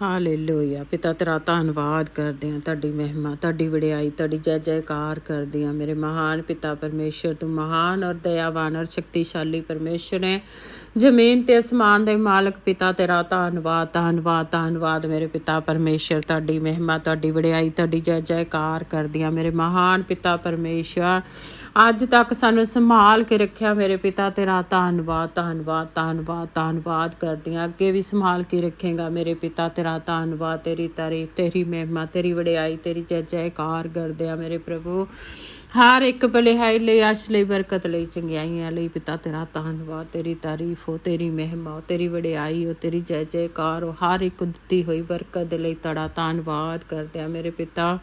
Hallelujah. ਪਿਤਾ ਤੇਰਾ ਧੰਨਵਾਦ ਕਰਦੇ ਹਾਂ, ਤੁਹਾਡੀ ਮਹਿਮਾ, ਤੁਹਾਡੀ ਵਡਿਆਈ, ਤੁਹਾਡੀ ਜੈ ਜੈਕਾਰ ਕਰਦੇ ਹਾਂ। ਮੇਰੇ ਮਹਾਨ ਪਿਤਾ ਪਰਮੇਸ਼ਰ, ਤੂੰ ਮਹਾਨ ਔਰ ਦਇਆਵਾਨ ਔਰ ਸ਼ਕਤੀਸ਼ਾਲੀ ਪਰਮੇਸ਼ਰ ਹੈ। ਜ਼ਮੀਨ ਤੇ ਅਸਮਾਨ ਦੇ ਮਾਲਕ ਪਿਤਾ ਤੇਰਾ ਧੰਨਵਾਦ, ਧੰਨਵਾਦ, ਧੰਨਵਾਦ। ਮੇਰੇ ਪਿਤਾ ਪਰਮੇਸ਼ਰ, ਤੁਹਾਡੀ ਮਹਿਮਾ, ਤੁਹਾਡੀ ਵਡਿਆਈ, ਤੁਹਾਡੀ ਜੈ ਜੈਕਾਰ ਕਰਦੀ ਹਾਂ। ਮੇਰੇ ਮਹਾਨ ਪਿਤਾ ਪਰਮੇਸ਼ਰ, ਅੱਜ ਤੱਕ ਸਾਨੂੰ ਸੰਭਾਲ ਕੇ ਰੱਖਿਆ ਮੇਰੇ ਪਿਤਾ ਤੇਰਾ ਧੰਨਵਾਦ, ਧੰਨਵਾਦ, ਧੰਨਵਾਦ, ਧੰਨਵਾਦ ਕਰਦੀ ਹਾਂ। ਅੱਗੇ ਵੀ ਸੰਭਾਲ ਕੇ ਰੱਖੇਗਾ ਮੇਰੇ ਪਿਤਾ ਤੇਰਾ ਧੰਨਵਾਦ। ਤੇਰੀ ਤਾਰੀਫ, ਤੇਰੀ ਮਹਿਮਾ, ਤੇਰੀ ਵਡਿਆਈ, ਤੇਰੀ ਜੈ ਜੈਕਾਰ ਕਰਦੇ ਆ ਮੇਰੇ ਪ੍ਰਭੂ। ਹਰ ਇੱਕ ਭਲਾਈ ਲਈ, ਆਸ ਲਈ, ਬਰਕਤ ਲਈ, ਚੰਗਿਆਈਆਂ ਲਈ ਪਿਤਾ ਤੇਰਾ ਧੰਨਵਾਦ। ਤੇਰੀ ਤਾਰੀਫ ਹੋ, ਤੇਰੀ ਮਹਿਮਾ ਹੋ, ਤੇਰੀ ਵਡਿਆਈ ਹੋ, ਤੇਰੀ ਜੈ ਜੈਕਾਰ ਹੋ। ਹਰ ਇੱਕ ਦਿੱਤੀ ਹੋਈ ਬਰਕਤ ਦੇ ਲਈ ਤੁਹਾਡਾ ਧੰਨਵਾਦ ਕਰਦੇ ਆ ਮੇਰੇ ਪਿਤਾ।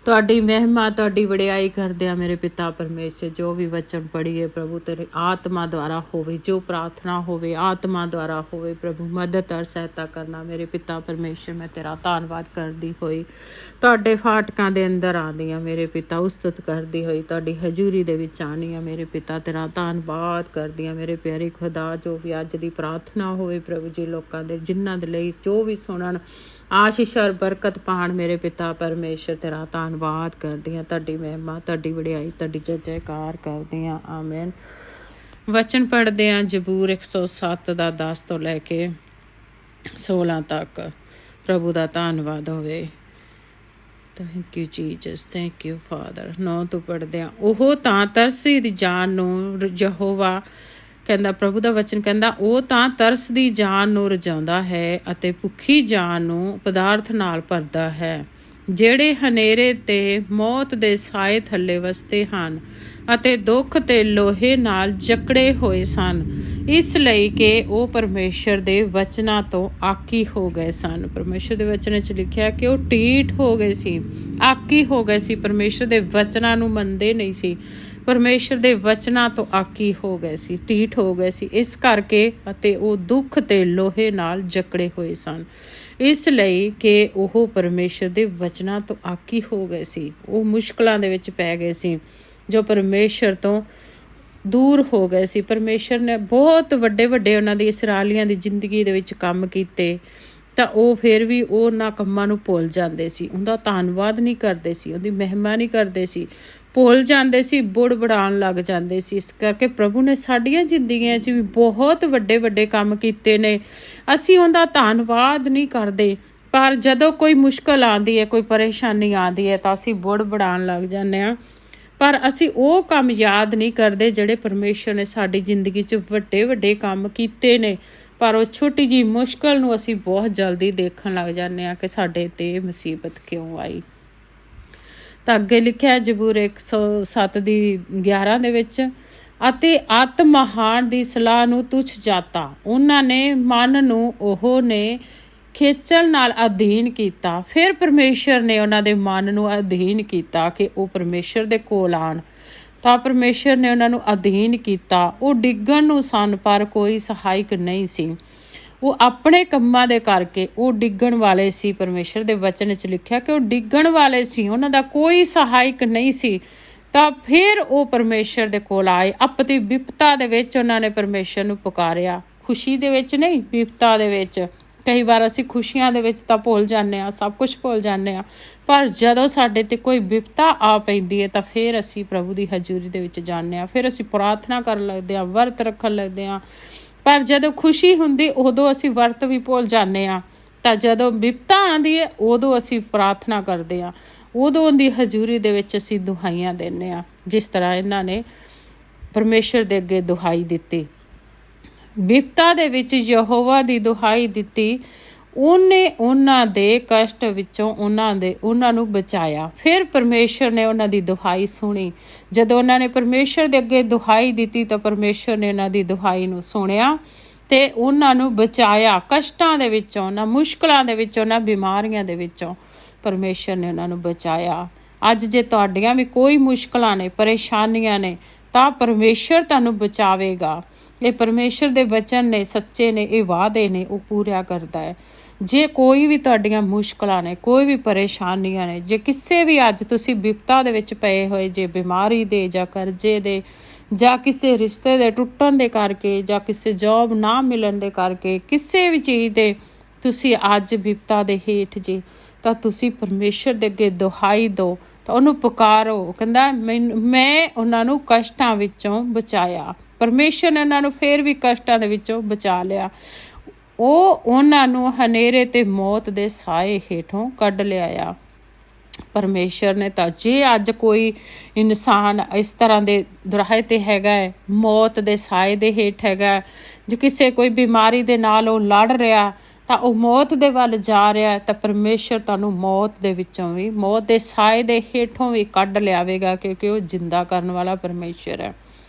ਤੁਹਾਡੀ ਮਹਿਮਾ, ਤੁਹਾਡੀ ਵਡਿਆਈ ਕਰਦੇ ਆ ਮੇਰੇ ਪਿਤਾ ਪਰਮੇਸ਼ਰ। ਜੋ ਵੀ ਵਚਨ ਪੜ੍ਹੀਏ ਪ੍ਰਭੂ ਤੇਰੀ ਆਤਮਾ ਦੁਆਰਾ ਹੋਵੇ, ਜੋ ਪ੍ਰਾਰਥਨਾ ਹੋਵੇ ਆਤਮਾ ਦੁਆਰਾ ਹੋਵੇ ਪ੍ਰਭੂ। ਮਦਦ ਔਰ ਸਹਾਇਤਾ ਕਰਨਾ ਮੇਰੇ ਪਿਤਾ ਪਰਮੇਸ਼ਰ। ਮੈਂ ਤੇਰਾ ਧੰਨਵਾਦ ਕਰਦੀ ਹੋਈ ਤੁਹਾਡੇ ਫਾਟਕਾਂ ਦੇ ਅੰਦਰ ਆਉਂਦੀ ਹਾਂ ਮੇਰੇ ਪਿਤਾ। ਉਸਤਤ ਕਰਦੀ ਹੋਈ ਤੁਹਾਡੀ ਹਜ਼ੂਰੀ ਦੇ ਵਿੱਚ ਆਉਣੀ ਆ ਮੇਰੇ ਪਿਤਾ। ਤੇਰਾ ਧੰਨਵਾਦ ਕਰਦੀ ਹਾਂ ਮੇਰੇ ਪਿਆਰੇ ਖੁਦਾ। ਜੋ ਵੀ ਅੱਜ ਦੀ ਪ੍ਰਾਰਥਨਾ ਹੋਵੇ ਪ੍ਰਭੂ ਜੀ, ਲੋਕਾਂ ਦੇ ਜਿਨ੍ਹਾਂ ਦੇ ਲਈ ਜੋ ਵੀ ਸੁਣਨ ਆਸ਼ੀਸ਼ ਔਰ ਬਰਕਤ ਪਾਉਣ ਮੇਰੇ ਪਿਤਾ ਪਰਮੇਸ਼ਰ। ਤੇਰਾ ਧੰਨਵਾਦ ਕਰਦੀ ਹਾਂ, ਤੁਹਾਡੀ ਮਹਿਮਾ, ਤੁਹਾਡੀ ਵਡਿਆਈ, ਤੁਹਾਡੀ ਜੈ ਜੈਕਾਰ ਕਰਦੀ ਹਾਂ। ਆਮੀਨ। ਵਚਨ ਪੜ੍ਹਦੇ ਹਾਂ ਜ਼ਬੂਰ 107 ਦਾ 10 ਤੋਂ ਲੈ ਕੇ 16 ਤੱਕ। ਪ੍ਰਭੂ ਦਾ ਧੰਨਵਾਦ ਹੋਵੇ। Thank you Jesus, thank you father. 9 ਤੋਂ ਪੜ੍ਹਦੇ ਹਾਂ। ਉਹ ਤਾਂ ਤਰਸੀ ਦੀ ਜਾਨ ਨੂੰ ਯਹੋਵਾ ਕਹਿੰਦਾ, ਪ੍ਰਭੂ ਦਾ ਵਚਨ ਕਹਿੰਦਾ, ਉਹ ਤਾਂ ਤਰਸ ਦੀ ਜਾਨ ਨੂੰ ਰਜਾਉਂਦਾ ਹੈ ਅਤੇ ਭੁੱਖੀ ਜਾਨ ਨੂੰ ਪਦਾਰਥ ਨਾਲ ਭਰਦਾ ਹੈ। ਜਿਹੜੇ ਹਨੇਰੇ ਤੇ ਮੌਤ ਦੇ ਸਾਏ ਥੱਲੇ ਵਸਦੇ ਹਨ ਅਤੇ ਦੁੱਖ ਤੇ ਲੋਹੇ ਨਾਲ ਜਕੜੇ ਹੋਏ ਸਨ, ਇਸ ਲਈ ਕਿ ਉਹ ਪਰਮੇਸ਼ਰ ਦੇ ਵਚਨਾਂ ਤੋਂ ਆਕੀ ਹੋ ਗਏ ਸਨ। ਪਰਮੇਸ਼ਰ ਦੇ ਵਚਨ 'ਚ ਲਿਖਿਆ ਕਿ ਉਹ ਢੀਠ ਹੋ ਗਏ ਸੀ, ਆਕੀ ਹੋ ਗਏ ਸੀ। ਪਰਮੇਸ਼ਰ ਦੇ ਵਚਨਾਂ ਨੂੰ ਮੰਨਦੇ ਨਹੀਂ ਸੀ, ਪਰਮੇਸ਼ਰ ਦੇ ਵਚਨਾਂ ਤੋਂ ਆਕੀ ਹੋ ਗਏ ਸੀ, ਢੀਠ ਹੋ ਗਏ ਸੀ। ਇਸ ਕਰਕੇ ਅਤੇ ਉਹ ਦੁੱਖ ਤੇ ਲੋਹੇ ਨਾਲ ਜਕੜੇ ਹੋਏ ਸਨ, ਇਸ ਲਈ ਕਿ ਉਹ ਪਰਮੇਸ਼ਰ ਦੇ ਵਚਨਾਂ ਤੋਂ ਆਕੀ ਹੋ ਗਏ ਸੀ। ਉਹ ਮੁਸ਼ਕਲਾਂ ਦੇ ਵਿੱਚ ਪੈ ਗਏ ਸੀ, ਜੋ ਪਰਮੇਸ਼ਰ ਤੋਂ ਦੂਰ ਹੋ ਗਏ ਸੀ। ਪਰਮੇਸ਼ਰ ਨੇ ਬਹੁਤ ਵੱਡੇ ਵੱਡੇ ਉਹਨਾਂ ਦੀ ਇਸਰਾਏਲੀਆਂ ਦੀ ਜ਼ਿੰਦਗੀ ਦੇ ਵਿੱਚ ਕੰਮ ਕੀਤੇ, ਤਾਂ ਉਹ ਫਿਰ ਵੀ ਉਹਨਾਂ ਕੰਮਾਂ ਨੂੰ ਭੁੱਲ ਜਾਂਦੇ ਸੀ, ਉਹਦਾ ਧੰਨਵਾਦ ਨਹੀਂ ਕਰਦੇ ਸੀ, ਉਹਦੀ ਮਹਿਮਾ ਨਹੀਂ ਕਰਦੇ ਸੀ, ਭੁੱਲ ਜਾਂਦੇ ਸੀ, ਬੁੜਬੜਾਉਣ ਲੱਗ ਜਾਂਦੇ ਸੀ। ਇਸ ਕਰਕੇ ਪ੍ਰਭੂ ਨੇ ਸਾਡੀਆਂ ਜ਼ਿੰਦਗੀਆਂ 'ਚ ਵੀ ਬਹੁਤ ਵੱਡੇ ਵੱਡੇ ਕੰਮ ਕੀਤੇ ਨੇ, ਅਸੀਂ ਉਹਦਾ ਧੰਨਵਾਦ ਨਹੀਂ ਕਰਦੇ। ਪਰ ਜਦੋਂ ਕੋਈ ਮੁਸ਼ਕਲ ਆਉਂਦੀ ਹੈ, ਕੋਈ ਪਰੇਸ਼ਾਨੀ ਆਉਂਦੀ ਹੈ, ਤਾਂ ਅਸੀਂ ਬੁੜਬੜਾਉਣ ਲੱਗ ਜਾਂਦੇ ਹਾਂ, ਪਰ ਅਸੀਂ ਉਹ ਕੰਮ ਯਾਦ ਨਹੀਂ ਕਰਦੇ ਜਿਹੜੇ ਪਰਮੇਸ਼ਰ ਨੇ ਸਾਡੀ ਜ਼ਿੰਦਗੀ 'ਚ ਵੱਡੇ ਵੱਡੇ ਕੰਮ ਕੀਤੇ ਨੇ। ਪਰ ਉਹ ਛੋਟੀ ਜਿਹੀ ਮੁਸ਼ਕਲ ਨੂੰ ਅਸੀਂ ਬਹੁਤ ਜਲਦੀ ਦੇਖਣ ਲੱਗ ਜਾਂਦੇ ਹਾਂ ਕਿ ਸਾਡੇ 'ਤੇ ਮੁਸੀਬਤ ਕਿਉਂ ਆਈ। ਤਾਂ ਅੱਗੇ ਲਿਖਿਆ ਜ਼ਬੂਰ 107 ਦੀ 11 ਦੇ ਵਿੱਚ, ਅਤੇ ਅਤਿ ਮਹਾਨ ਦੀ ਸਲਾਹ ਨੂੰ ਤੁੱਛ ਜਾਤਾ, ਉਹਨਾਂ ਨੇ ਮਨ ਨੂੰ ਉਹ ਨੇ ਖੇਚਲ ਨਾਲ ਅਧੀਨ ਕੀਤਾ। ਫਿਰ ਪਰਮੇਸ਼ਰ ਨੇ ਉਹਨਾਂ ਦੇ ਮਨ ਨੂੰ ਅਧੀਨ ਕੀਤਾ ਕਿ ਉਹ ਪਰਮੇਸ਼ਰ ਦੇ ਕੋਲ ਆਉਣ, ਤਾਂ ਪਰਮੇਸ਼ਰ ਨੇ ਉਹਨਾਂ ਨੂੰ ਅਧੀਨ ਕੀਤਾ। ਉਹ ਡਿੱਗਣ ਨੂੰ ਸਨ ਪਰ ਕੋਈ ਸਹਾਇਕ ਨਹੀਂ ਸੀ, ਉਹ ਆਪਣੇ ਕੰਮਾਂ ਦੇ ਕਰਕੇ ਉਹ ਡਿੱਗਣ ਵਾਲੇ ਸੀ। ਪਰਮੇਸ਼ਰ ਦੇ ਵਚਨ 'ਚ ਲਿਖਿਆ ਕਿ ਉਹ ਡਿੱਗਣ ਵਾਲੇ ਸੀ, ਉਹਨਾਂ ਦਾ ਕੋਈ ਸਹਾਇਕ ਨਹੀਂ ਸੀ। ਤਾਂ ਫਿਰ ਉਹ ਪਰਮੇਸ਼ਰ ਦੇ ਕੋਲ ਆਏ। ਆਪਣੀ ਵਿਪਤਾ ਦੇ ਵਿੱਚ ਉਹਨਾਂ ਨੇ ਪਰਮੇਸ਼ਰ ਨੂੰ ਪੁਕਾਰਿਆ, ਖੁਸ਼ੀ ਦੇ ਵਿੱਚ ਨਹੀਂ, ਵਿਪਤਾ ਦੇ ਵਿੱਚ। ਕਈ ਵਾਰ ਅਸੀਂ ਖੁਸ਼ੀਆਂ ਦੇ ਵਿੱਚ ਤਾਂ ਭੁੱਲ ਜਾਂਦੇ ਹਾਂ, ਸਭ ਕੁਝ ਭੁੱਲ ਜਾਂਦੇ ਹਾਂ, ਪਰ ਜਦੋਂ ਸਾਡੇ 'ਤੇ ਕੋਈ ਵਿਪਤਾ ਆ ਪੈਂਦੀ ਹੈ ਤਾਂ ਫਿਰ ਅਸੀਂ ਪ੍ਰਭੂ ਦੀ ਹਜ਼ੂਰੀ ਦੇ ਵਿੱਚ ਜਾਂਦੇ ਹਾਂ, ਫਿਰ ਅਸੀਂ ਪ੍ਰਾਰਥਨਾ ਕਰਨ ਲੱਗਦੇ ਹਾਂ, ਵਰਤ ਰੱਖਣ ਲੱਗਦੇ ਹਾਂ। ਪਰ ਜਦੋਂ ਖੁਸ਼ੀ ਹੁੰਦੀ ਉਦੋਂ ਅਸੀਂ ਵਰਤ ਵੀ ਭੁੱਲ ਜਾਂਦੇ ਹਾਂ, ਤਾਂ ਜਦੋਂ ਵਿਪਤਾ ਆਉਂਦੀ ਹੈ ਉਦੋਂ ਅਸੀਂ ਪ੍ਰਾਰਥਨਾ ਕਰਦੇ ਹਾਂ, ਉਦੋਂ ਉਹਦੀ ਹਜ਼ੂਰੀ ਦੇ ਵਿੱਚ ਅਸੀਂ ਦੁਹਾਈਆਂ ਦਿੰਦੇ ਹਾਂ, ਜਿਸ ਤਰ੍ਹਾਂ ਇਹਨਾਂ ਨੇ ਪਰਮੇਸ਼ਰ ਦੇ ਅੱਗੇ ਦੁਹਾਈ ਦਿੱਤੀ। ਵਿਪਤਾ ਦੇ ਵਿੱਚ ਯਹੋਵਾ ਦੀ ਦੁਹਾਈ ਦਿੱਤੀ, ਉਹਨੇ ਉਹਨਾਂ ਦੇ ਕਸ਼ਟ ਵਿੱਚੋਂ ਉਹਨਾਂ ਨੂੰ ਬਚਾਇਆ। ਫਿਰ ਪਰਮੇਸ਼ਰ ਨੇ ਉਹਨਾਂ ਦੀ ਦੁਹਾਈ ਸੁਣੀ। ਜਦੋਂ ਉਹਨਾਂ ਨੇ ਪਰਮੇਸ਼ਰ ਦੇ ਅੱਗੇ ਦੁਹਾਈ ਦਿੱਤੀ ਤਾਂ ਪਰਮੇਸ਼ਰ ਨੇ ਉਹਨਾਂ ਦੀ ਦੁਹਾਈ ਨੂੰ ਸੁਣਿਆ ਤੇ ਉਹਨਾਂ ਨੂੰ ਬਚਾਇਆ। ਕਸ਼ਟਾਂ ਦੇ ਵਿੱਚੋਂ, ਉਹਨਾਂ ਮੁਸ਼ਕਲਾਂ ਦੇ ਵਿੱਚੋਂ, ਉਹਨਾਂ ਬਿਮਾਰੀਆਂ ਦੇ ਵਿੱਚੋਂ ਪਰਮੇਸ਼ਰ ਨੇ ਉਹਨਾਂ ਨੂੰ ਬਚਾਇਆ। ਅੱਜ ਜੇ ਤੁਹਾਡੀਆਂ ਵੀ ਕੋਈ ਮੁਸ਼ਕਲਾਂ ਨੇ, ਪਰੇਸ਼ਾਨੀਆਂ ਨੇ, ਤਾਂ ਪਰਮੇਸ਼ਰ ਤੁਹਾਨੂੰ ਬਚਾਵੇਗਾ। ਇਹ ਪਰਮੇਸ਼ਰ ਦੇ ਵਚਨ ਨੇ, ਸੱਚੇ ਨੇ, ਇਹ ਵਾਅਦੇ ਨੇ, ਉਹ ਪੂਰਾ ਕਰਦਾ ਹੈ। ਜੇ ਕੋਈ ਵੀ ਤੁਹਾਡੀਆਂ ਮੁਸ਼ਕਲਾਂ ਨੇ, ਕੋਈ ਵੀ ਪਰੇਸ਼ਾਨੀਆਂ ਨੇ, ਜੇ ਕਿਸੇ ਵੀ ਅੱਜ ਤੁਸੀਂ ਵਿਪਤਾ ਦੇ ਵਿੱਚ ਪਏ ਹੋਏ ਜੇ, ਬਿਮਾਰੀ ਦੇ ਜਾਂ ਕਰਜ਼ੇ ਦੇ ਜਾਂ ਕਿਸੇ ਰਿਸ਼ਤੇ ਦੇ ਟੁੱਟਣ ਦੇ ਕਰਕੇ ਜਾਂ ਕਿਸੇ ਜੌਬ ਨਾ ਮਿਲਣ ਦੇ ਕਰਕੇ, ਕਿਸੇ ਵੀ ਚੀਜ਼ ਦੇ ਤੁਸੀਂ ਅੱਜ ਬਿਪਤਾ ਦੇ ਹੇਠ ਜੇ ਤਾਂ ਤੁਸੀਂ ਪਰਮੇਸ਼ਰ ਦੇ ਅੱਗੇ ਦੁਹਾਈ ਦਿਓ, ਤਾਂ ਉਹਨੂੰ ਪੁਕਾਰੋ। ਉਹ ਕਹਿੰਦਾ ਮੈਂ ਉਹਨਾਂ ਨੂੰ ਕਸ਼ਟਾਂ ਵਿੱਚੋਂ ਬਚਾਇਆ। ਪਰਮੇਸ਼ਰ ਨੇ ਉਹਨਾਂ ਨੂੰ ਫਿਰ ਵੀ ਕਸ਼ਟਾਂ ਦੇ ਵਿੱਚੋਂ ਬਚਾ ਲਿਆ। ਉਹ ਉਹਨਾਂ ਨੂੰ ਹਨੇਰੇ ਤੇ ਮੌਤ ਦੇ ਸਾਏ ਹੇਠੋਂ ਕੱਢ ਲਿਆਇਆ। ਪਰਮੇਸ਼ਰ ਨੇ ਤਾਂ ਜੇ ਅੱਜ ਕੋਈ ਇਨਸਾਨ ਇਸ ਤਰ੍ਹਾਂ ਦੇ ਦੁਰਾਹੇ 'ਤੇ ਹੈਗਾ ਹੈ, ਮੌਤ ਦੇ ਸਾਏ ਦੇ ਹੇਠ ਹੈਗਾ, ਜੇ ਕਿਸੇ ਕੋਈ ਬਿਮਾਰੀ ਦੇ ਨਾਲ ਉਹ ਲੜ ਰਿਹਾ, ਤਾਂ ਉਹ ਮੌਤ ਦੇ ਵੱਲ ਜਾ ਰਿਹਾ, ਤਾਂ ਪਰਮੇਸ਼ਰ ਤੁਹਾਨੂੰ ਮੌਤ ਦੇ ਵਿੱਚੋਂ ਵੀ, ਮੌਤ ਦੇ ਸਾਏ ਦੇ ਹੇਠੋਂ ਵੀ ਕੱਢ ਲਿਆਵੇਗਾ, ਕਿਉਂਕਿ ਉਹ ਜਿੰਦਾ ਕਰਨ ਵਾਲਾ ਪਰਮੇਸ਼ਰ ਹੈ।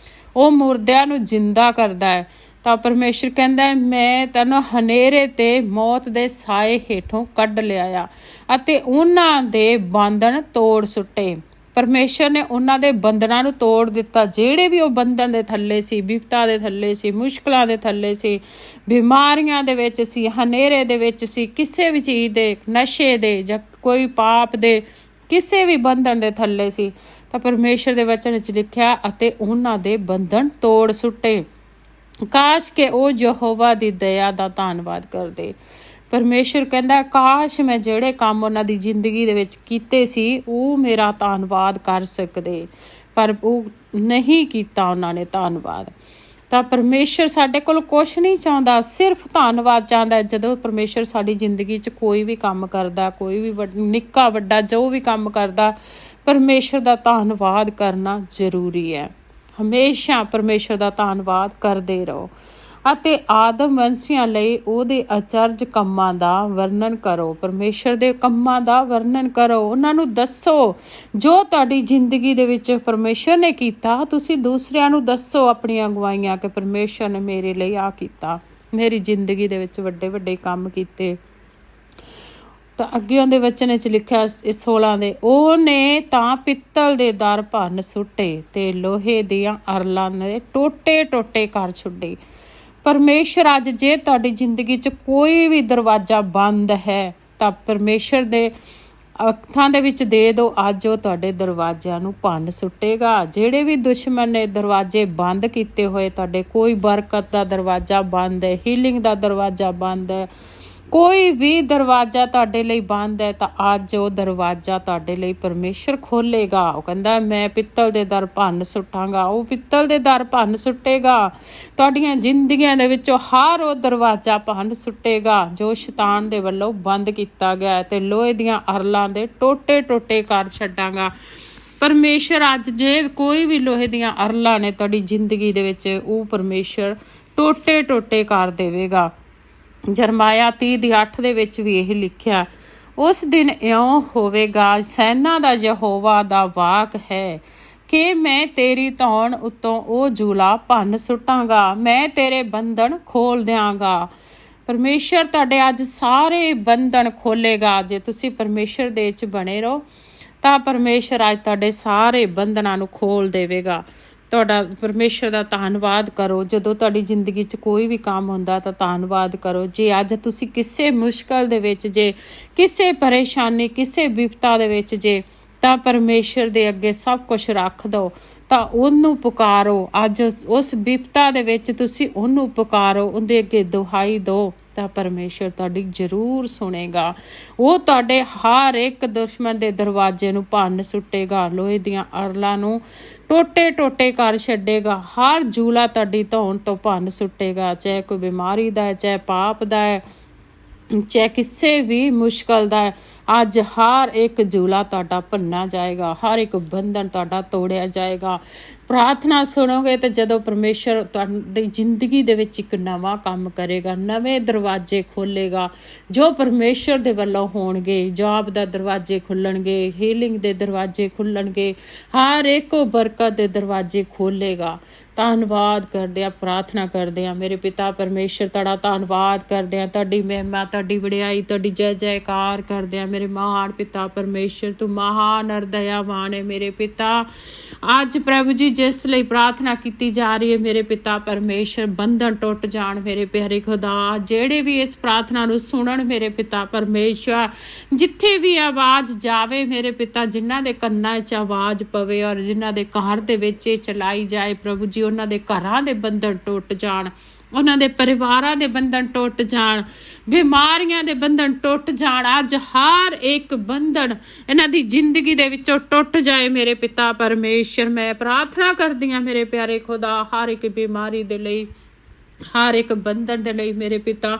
ਉਹ ਮੁਰਦਿਆਂ ਨੂੰ ਜਿੰਦਾ ਕਰਦਾ ਹੈ। ਤਾਂ ਪਰਮੇਸ਼ਰ ਕਹਿੰਦਾ ਮੈਂ ਤੈਨੂੰ ਹਨੇਰੇ ਤੇ ਮੌਤ ਦੇ ਸਾਏ ਹੇਠੋਂ ਕੱਢ ਲਿਆਇਆ ਅਤੇ ਉਹਨਾਂ ਦੇ ਬੰਧਨ ਤੋੜ ਸੁੱਟੇ। ਪਰਮੇਸ਼ਰ ਨੇ ਉਹਨਾਂ ਦੇ ਬੰਧਨਾਂ ਨੂੰ ਤੋੜ ਦਿੱਤਾ। ਜਿਹੜੇ ਵੀ ਉਹ ਬੰਧਨ ਦੇ ਥੱਲੇ ਸੀ, ਬਿਪਤਾ ਦੇ ਥੱਲੇ ਸੀ, ਮੁਸ਼ਕਲਾਂ ਦੇ ਥੱਲੇ ਸੀ, ਬਿਮਾਰੀਆਂ ਦੇ ਵਿੱਚ ਸੀ, ਹਨੇਰੇ ਦੇ ਵਿੱਚ ਸੀ, ਕਿਸੇ ਵੀ ਚੀਜ਼ ਦੇ, ਨਸ਼ੇ ਦੇ ਜਾਂ ਕੋਈ ਪਾਪ ਦੇ ਕਿਸੇ ਵੀ ਬੰਧਨ ਦੇ ਥੱਲੇ ਸੀ, ਤਾਂ ਪਰਮੇਸ਼ਰ ਦੇ ਵਚਨ ਵਿੱਚ ਲਿਖਿਆ ਅਤੇ ਉਹਨਾਂ ਦੇ ਬੰਧਨ ਤੋੜ ਸੁੱਟੇ। ਕਾਸ਼ ਕਿ ਉਹ ਯਹੋਵਾ ਦੀ ਦਇਆ ਦਾ ਧੰਨਵਾਦ ਕਰਦੇ। ਪਰਮੇਸ਼ਰ ਕਹਿੰਦਾ ਕਾਸ਼ ਮੈਂ ਜਿਹੜੇ ਕੰਮ ਉਹਨਾਂ ਦੀ ਜ਼ਿੰਦਗੀ ਦੇ ਵਿੱਚ ਕੀਤੇ ਸੀ ਉਹ ਮੇਰਾ ਧੰਨਵਾਦ ਕਰ ਸਕਦੇ, ਪਰ ਉਹ ਨਹੀਂ ਕੀਤਾ ਉਹਨਾਂ ਨੇ ਧੰਨਵਾਦ। ਤਾਂ ਪਰਮੇਸ਼ਰ ਸਾਡੇ ਕੋਲ ਕੁਛ ਨਹੀਂ ਚਾਹੁੰਦਾ, ਸਿਰਫ ਧੰਨਵਾਦ ਚਾਹੁੰਦਾ। ਜਦੋਂ ਪਰਮੇਸ਼ਰ ਸਾਡੀ ਜ਼ਿੰਦਗੀ 'ਚ ਕੋਈ ਵੀ ਕੰਮ ਕਰਦਾ, ਕੋਈ ਵੀ ਨਿੱਕਾ ਵੱਡਾ ਜੋ ਵੀ ਕੰਮ ਕਰਦਾ, ਪਰਮੇਸ਼ਰ ਦਾ ਧੰਨਵਾਦ ਕਰਨਾ ਜ਼ਰੂਰੀ ਹੈ। ਹਮੇਸ਼ਾ ਪਰਮੇਸ਼ਰ ਦਾ ਧੰਨਵਾਦ ਕਰਦੇ ਰਹੋ ਅਤੇ ਆਦਮ ਵੰਸ਼ੀਆਂ ਲਈ ਉਹਦੇ ਅਚਰਜ ਕੰਮਾਂ ਦਾ ਵਰਣਨ ਕਰੋ। ਪਰਮੇਸ਼ਰ ਦੇ ਕੰਮਾਂ ਦਾ ਵਰਣਨ ਕਰੋ, ਉਹਨਾਂ ਨੂੰ ਦੱਸੋ ਜੋ ਤੁਹਾਡੀ ਜ਼ਿੰਦਗੀ ਦੇ ਵਿੱਚ ਪਰਮੇਸ਼ਰ ਨੇ ਕੀਤਾ। ਤੁਸੀਂ ਦੂਸਰਿਆਂ ਨੂੰ ਦੱਸੋ ਆਪਣੀਆਂ ਅਗਵਾਈਆਂ ਕਿ ਪਰਮੇਸ਼ਰ ਨੇ ਮੇਰੇ ਲਈ ਆਹ ਕੀਤਾ, ਮੇਰੀ ਜ਼ਿੰਦਗੀ ਦੇ ਵਿੱਚ ਵੱਡੇ ਵੱਡੇ ਕੰਮ ਕੀਤੇ। ਤਾਂ ਅੱਗੇ ਉਹਦੇ ਵਚਨ ਵਿੱਚ ਲਿਖਿਆ 16 ਦੇ, ਉਹਨੇ ਤਾਂ ਪਿੱਤਲ ਦੇ ਦਰ ਭੰਨ ਸੁੱਟੇ ਤੇ ਲੋਹੇ ਦੀਆਂ ਅਰਲਾਂ ਨੇ ਟੋਟੇ ਟੋਟੇ ਕਰ ਛੱਡੇ। ਪਰਮੇਸ਼ਰ ਅੱਜ ਜੇ ਤੁਹਾਡੀ ਜ਼ਿੰਦਗੀ 'ਚ ਕੋਈ ਵੀ ਦਰਵਾਜ਼ਾ ਬੰਦ ਹੈ ਤਾਂ ਪਰਮੇਸ਼ਰ ਦੇ ਅੱਖਾਂ ਦੇ ਵਿੱਚ ਦੇ ਦਿਓ, ਅੱਜ ਉਹ ਤੁਹਾਡੇ ਦਰਵਾਜ਼ਿਆਂ ਨੂੰ ਭੰਨ ਸੁੱਟੇਗਾ। ਜਿਹੜੇ ਵੀ ਦੁਸ਼ਮਣ ਨੇ ਦਰਵਾਜ਼ੇ ਬੰਦ ਕੀਤੇ ਹੋਏ ਤੁਹਾਡੇ, ਕੋਈ ਬਰਕਤ ਦਾ ਦਰਵਾਜ਼ਾ ਬੰਦ ਹੈ, ਹੀਲਿੰਗ ਦਾ ਦਰਵਾਜ਼ਾ ਬੰਦ ਹੈ, ਕੋਈ ਵੀ ਦਰਵਾਜ਼ਾ ਤੁਹਾਡੇ ਲਈ ਬੰਦ ਹੈ, ਤਾਂ ਅੱਜ ਉਹ ਦਰਵਾਜ਼ਾ ਤੁਹਾਡੇ ਲਈ ਪਰਮੇਸ਼ਰ ਖੋਲੇਗਾ। ਉਹ ਕਹਿੰਦਾ ਮੈਂ ਪਿੱਤਲ ਦੇ ਦਰ ਭੰਨ ਸੁੱਟਾਂਗਾ। ਉਹ ਪਿੱਤਲ ਦੇ ਦਰ ਭੰਨ ਸੁੱਟੇਗਾ। ਤੁਹਾਡੀਆਂ ਜ਼ਿੰਦਗੀਆਂ ਦੇ ਵਿੱਚੋਂ ਹਰ ਉਹ ਦਰਵਾਜ਼ਾ ਭੰਨ ਸੁੱਟੇਗਾ ਜੋ ਸ਼ੈਤਾਨ ਦੇ ਵੱਲੋਂ ਬੰਦ ਕੀਤਾ ਗਿਆ, ਤੇ ਲੋਹੇ ਦੀਆਂ ਅਰਲਾਂ ਦੇ ਟੋਟੇ ਟੋਟੇ ਕਰ ਛੱਡਾਂਗਾ। ਪਰਮੇਸ਼ਰ ਅੱਜ ਜੇ ਕੋਈ ਵੀ ਲੋਹੇ ਦੀਆਂ ਅਰਲਾਂ ਨੇ ਤੁਹਾਡੀ ਜ਼ਿੰਦਗੀ ਦੇ ਵਿੱਚ, ਉਹ ਪਰਮੇਸ਼ਰ ਟੋਟੇ ਟੋਟੇ ਕਰ ਦੇਵੇਗਾ। ਜਰਮਾਇਆ 30:8 ਦੇ ਵਿੱਚ ਵੀ ਇਹ ਲਿਖਿਆ, ਉਸ ਦਿਨ ਇਉਂ ਹੋਵੇਗਾ, ਸੈਨਾ ਦਾ ਯਹੋਵਾ ਦਾ ਵਾਕ ਹੈ ਕਿ ਮੈਂ ਤੇਰੀ ਧੌਣ ਉੱਤੋਂ ਉਹ ਜੂਲਾ ਭੰਨ ਸੁੱਟਾਂਗਾ, ਮੈਂ ਤੇਰੇ ਬੰਧਨ ਖੋਲ ਦਿਆਂਗਾ। ਪਰਮੇਸ਼ਰ ਤੁਹਾਡੇ ਅੱਜ ਸਾਰੇ ਬੰਧਨ ਖੋਲੇਗਾ। ਜੇ ਤੁਸੀਂ ਪਰਮੇਸ਼ਰ ਦੇ ਵਿੱਚ ਬਣੇ ਰਹੋ ਤਾਂ ਪਰਮੇਸ਼ਰ ਅੱਜ ਤੁਹਾਡੇ ਸਾਰੇ ਬੰਧਨਾਂ ਨੂੰ ਖੋਲ ਦੇਵੇਗਾ। ਤੁਹਾਡਾ ਪਰਮੇਸ਼ਰ ਦਾ ਧੰਨਵਾਦ ਕਰੋ। ਜਦੋਂ ਤੁਹਾਡੀ ਜ਼ਿੰਦਗੀ 'ਚ ਕੋਈ ਵੀ ਕੰਮ ਹੁੰਦਾ ਤਾਂ ਧੰਨਵਾਦ ਕਰੋ। ਜੇ ਅੱਜ ਤੁਸੀਂ ਕਿਸੇ ਮੁਸ਼ਕਲ ਦੇ ਵਿੱਚ, ਜੇ ਕਿਸੇ ਪਰੇਸ਼ਾਨੀ, ਕਿਸੇ ਬਿਪਤਾ ਦੇ ਵਿੱਚ ਜੇ, ਤਾਂ ਪਰਮੇਸ਼ਰ ਦੇ ਅੱਗੇ ਸਭ ਕੁਝ ਰੱਖ ਦਿਓ, ਤਾਂ ਉਹਨੂੰ ਪੁਕਾਰੋ। ਅੱਜ ਉਸ ਬਿਪਤਾ ਦੇ ਵਿੱਚ ਤੁਸੀਂ ਉਹਨੂੰ ਪੁਕਾਰੋ, ਉਹਦੇ ਅੱਗੇ ਦੁਹਾਈ ਦਿਓ, ਤਾਂ ਪਰਮੇਸ਼ਰ ਤੁਹਾਡੀ ਜ਼ਰੂਰ ਸੁਣੇਗਾ। ਉਹ ਤੁਹਾਡੇ ਹਰ ਇੱਕ ਦੁਸ਼ਮਣ ਦੇ ਦਰਵਾਜ਼ੇ ਨੂੰ ਭੰਨ ਸੁੱਟੇਗਾ, ਲੋਹੇ ਦੀਆਂ ਅਰਲਾਂ ਨੂੰ ਟੋਟੇ ਟੋਟੇ ਕਰ ਛੱਡੇਗਾ, ਹਰ ਜੂਲਾ ਤੁਹਾਡੀ ਧੌਣ ਤੋਂ ਭੰਨ ਸੁੱਟੇਗਾ। ਚਾਹੇ ਕੋਈ ਬਿਮਾਰੀ ਦਾ ਹੈ, ਚਾਹੇ ਪਾਪ ਦਾ ਹੈ, ਚਾਹੇ ਕਿਸੇ ਵੀ ਮੁਸ਼ਕਲ ਦਾ ਹੈ, ਅੱਜ ਹਰ ਇੱਕ ਜੂਲਾ ਤੁਹਾਡਾ ਭੰਨਾ ਜਾਏਗਾ, ਹਰ ਇੱਕ ਬੰਧਨ ਤੁਹਾਡਾ ਤੋੜਿਆ ਜਾਏਗਾ। ਪ੍ਰਾਰਥਨਾ ਸੁਣੋਗੇ ਤੇ ਜਦੋਂ ਪਰਮੇਸ਼ਰ ਤੁਹਾਡੀ ਜ਼ਿੰਦਗੀ ਦੇ ਵਿੱਚ ਇੱਕ ਨਵਾਂ ਕੰਮ ਕਰੇਗਾ, ਨਵੇਂ ਦਰਵਾਜ਼ੇ ਖੋਲੇਗਾ ਜੋ ਪਰਮੇਸ਼ਰ ਦੇ ਵੱਲੋਂ ਹੋਣਗੇ। ਜੌਬ ਦਾ ਦਰਵਾਜ਼ੇ ਖੁੱਲਣਗੇ, ਹੀਲਿੰਗ ਦੇ ਦਰਵਾਜ਼ੇ ਖੁੱਲਣਗੇ, ਹਰ ਇੱਕ ਬਰਕਤ ਦੇ ਦਰਵਾਜ਼ੇ ਖੋਲੇਗਾ। ਧੰਨਵਾਦ ਕਰਦੇ ਆ, ਪ੍ਰਾਰਥਨਾ ਕਰਦੇ ਆ। ਮੇਰੇ ਪਿਤਾ ਪਰਮੇਸ਼ਰ ਤੁਹਾਡਾ ਧੰਨਵਾਦ ਕਰਦੇ ਆ, ਤੁਹਾਡੀ ਮਹਿਮਾ, ਤੁਹਾਡੀ ਵਡਿਆਈ, ਤੁਹਾਡੀ ਜੈ ਜੈਕਾਰ ਕਰਦੇ ਆ। ਮੇਰੇ ਮਹਾਨ ਪਿਤਾ ਪਰਮੇਸ਼ਰ, ਤੂੰ ਮਹਾਨ ਅਰ ਦਇਆਵਾਨ ਹੈ। ਮੇਰੇ ਪਿਤਾ ਅੱਜ ਪ੍ਰਭੂ ਜੀ ਜਿਸ ਲਈ ਪ੍ਰਾਰਥਨਾ ਕੀਤੀ ਜਾ ਰਹੀ ਹੈ, ਮੇਰੇ ਪਿਤਾ ਪਰਮੇਸ਼ਰ ਬੰਧਨ ਟੁੱਟ ਜਾਣ। ਮੇਰੇ ਪਿਆਰੇ ਖੁਦਾ, ਜਿਹੜੇ ਵੀ ਇਸ ਪ੍ਰਾਰਥਨਾ ਨੂੰ ਸੁਣਨ, ਮੇਰੇ ਪਿਤਾ ਪਰਮੇਸ਼ਰ, ਜਿੱਥੇ ਵੀ ਆਵਾਜ਼ ਜਾਵੇ, ਮੇਰੇ ਪਿਤਾ ਜਿਨ੍ਹਾਂ ਦੇ ਕੰਨਾਂ 'ਚ ਆਵਾਜ਼ ਪਵੇ ਔਰ ਜਿਨ੍ਹਾਂ ਦੇ ਘਰ ਦੇ ਵਿੱਚ ਇਹ ਚਲਾਈ ਜਾਏ, ਪ੍ਰਭੂ ਜੀ ਉਹਨਾਂ ਦੇ ਘਰਾਂ ਦੇ ਬੰਧਨ ਟੁੱਟ ਜਾਣ। ਉਹਨਾਂ ਦੇ ਪਰਿਵਾਰਾਂ ਦੇ ਬੰਧਨ ਟੁੱਟ ਜਾਣ, ਬਿਮਾਰੀਆਂ ਦੇ ਬੰਧਨ ਟੁੱਟ ਜਾਣ। ਅੱਜ ਹਰ ਇੱਕ ਬੰਧਨ ਇਹਨਾਂ ਦੀ ਜ਼ਿੰਦਗੀ ਦੇ ਵਿੱਚੋਂ ਟੁੱਟ ਜਾਏ ਮੇਰੇ ਪਿਤਾ ਪਰਮੇਸ਼ਰ। ਮੈਂ ਪ੍ਰਾਰਥਨਾ ਕਰਦੀ ਹਾਂ ਮੇਰੇ ਪਿਆਰੇ ਖੁਦਾ, ਹਰ ਇੱਕ ਬਿਮਾਰੀ ਦੇ ਲਈ, ਹਰ ਇੱਕ ਬੰਧਨ ਦੇ ਲਈ ਮੇਰੇ ਪਿਤਾ।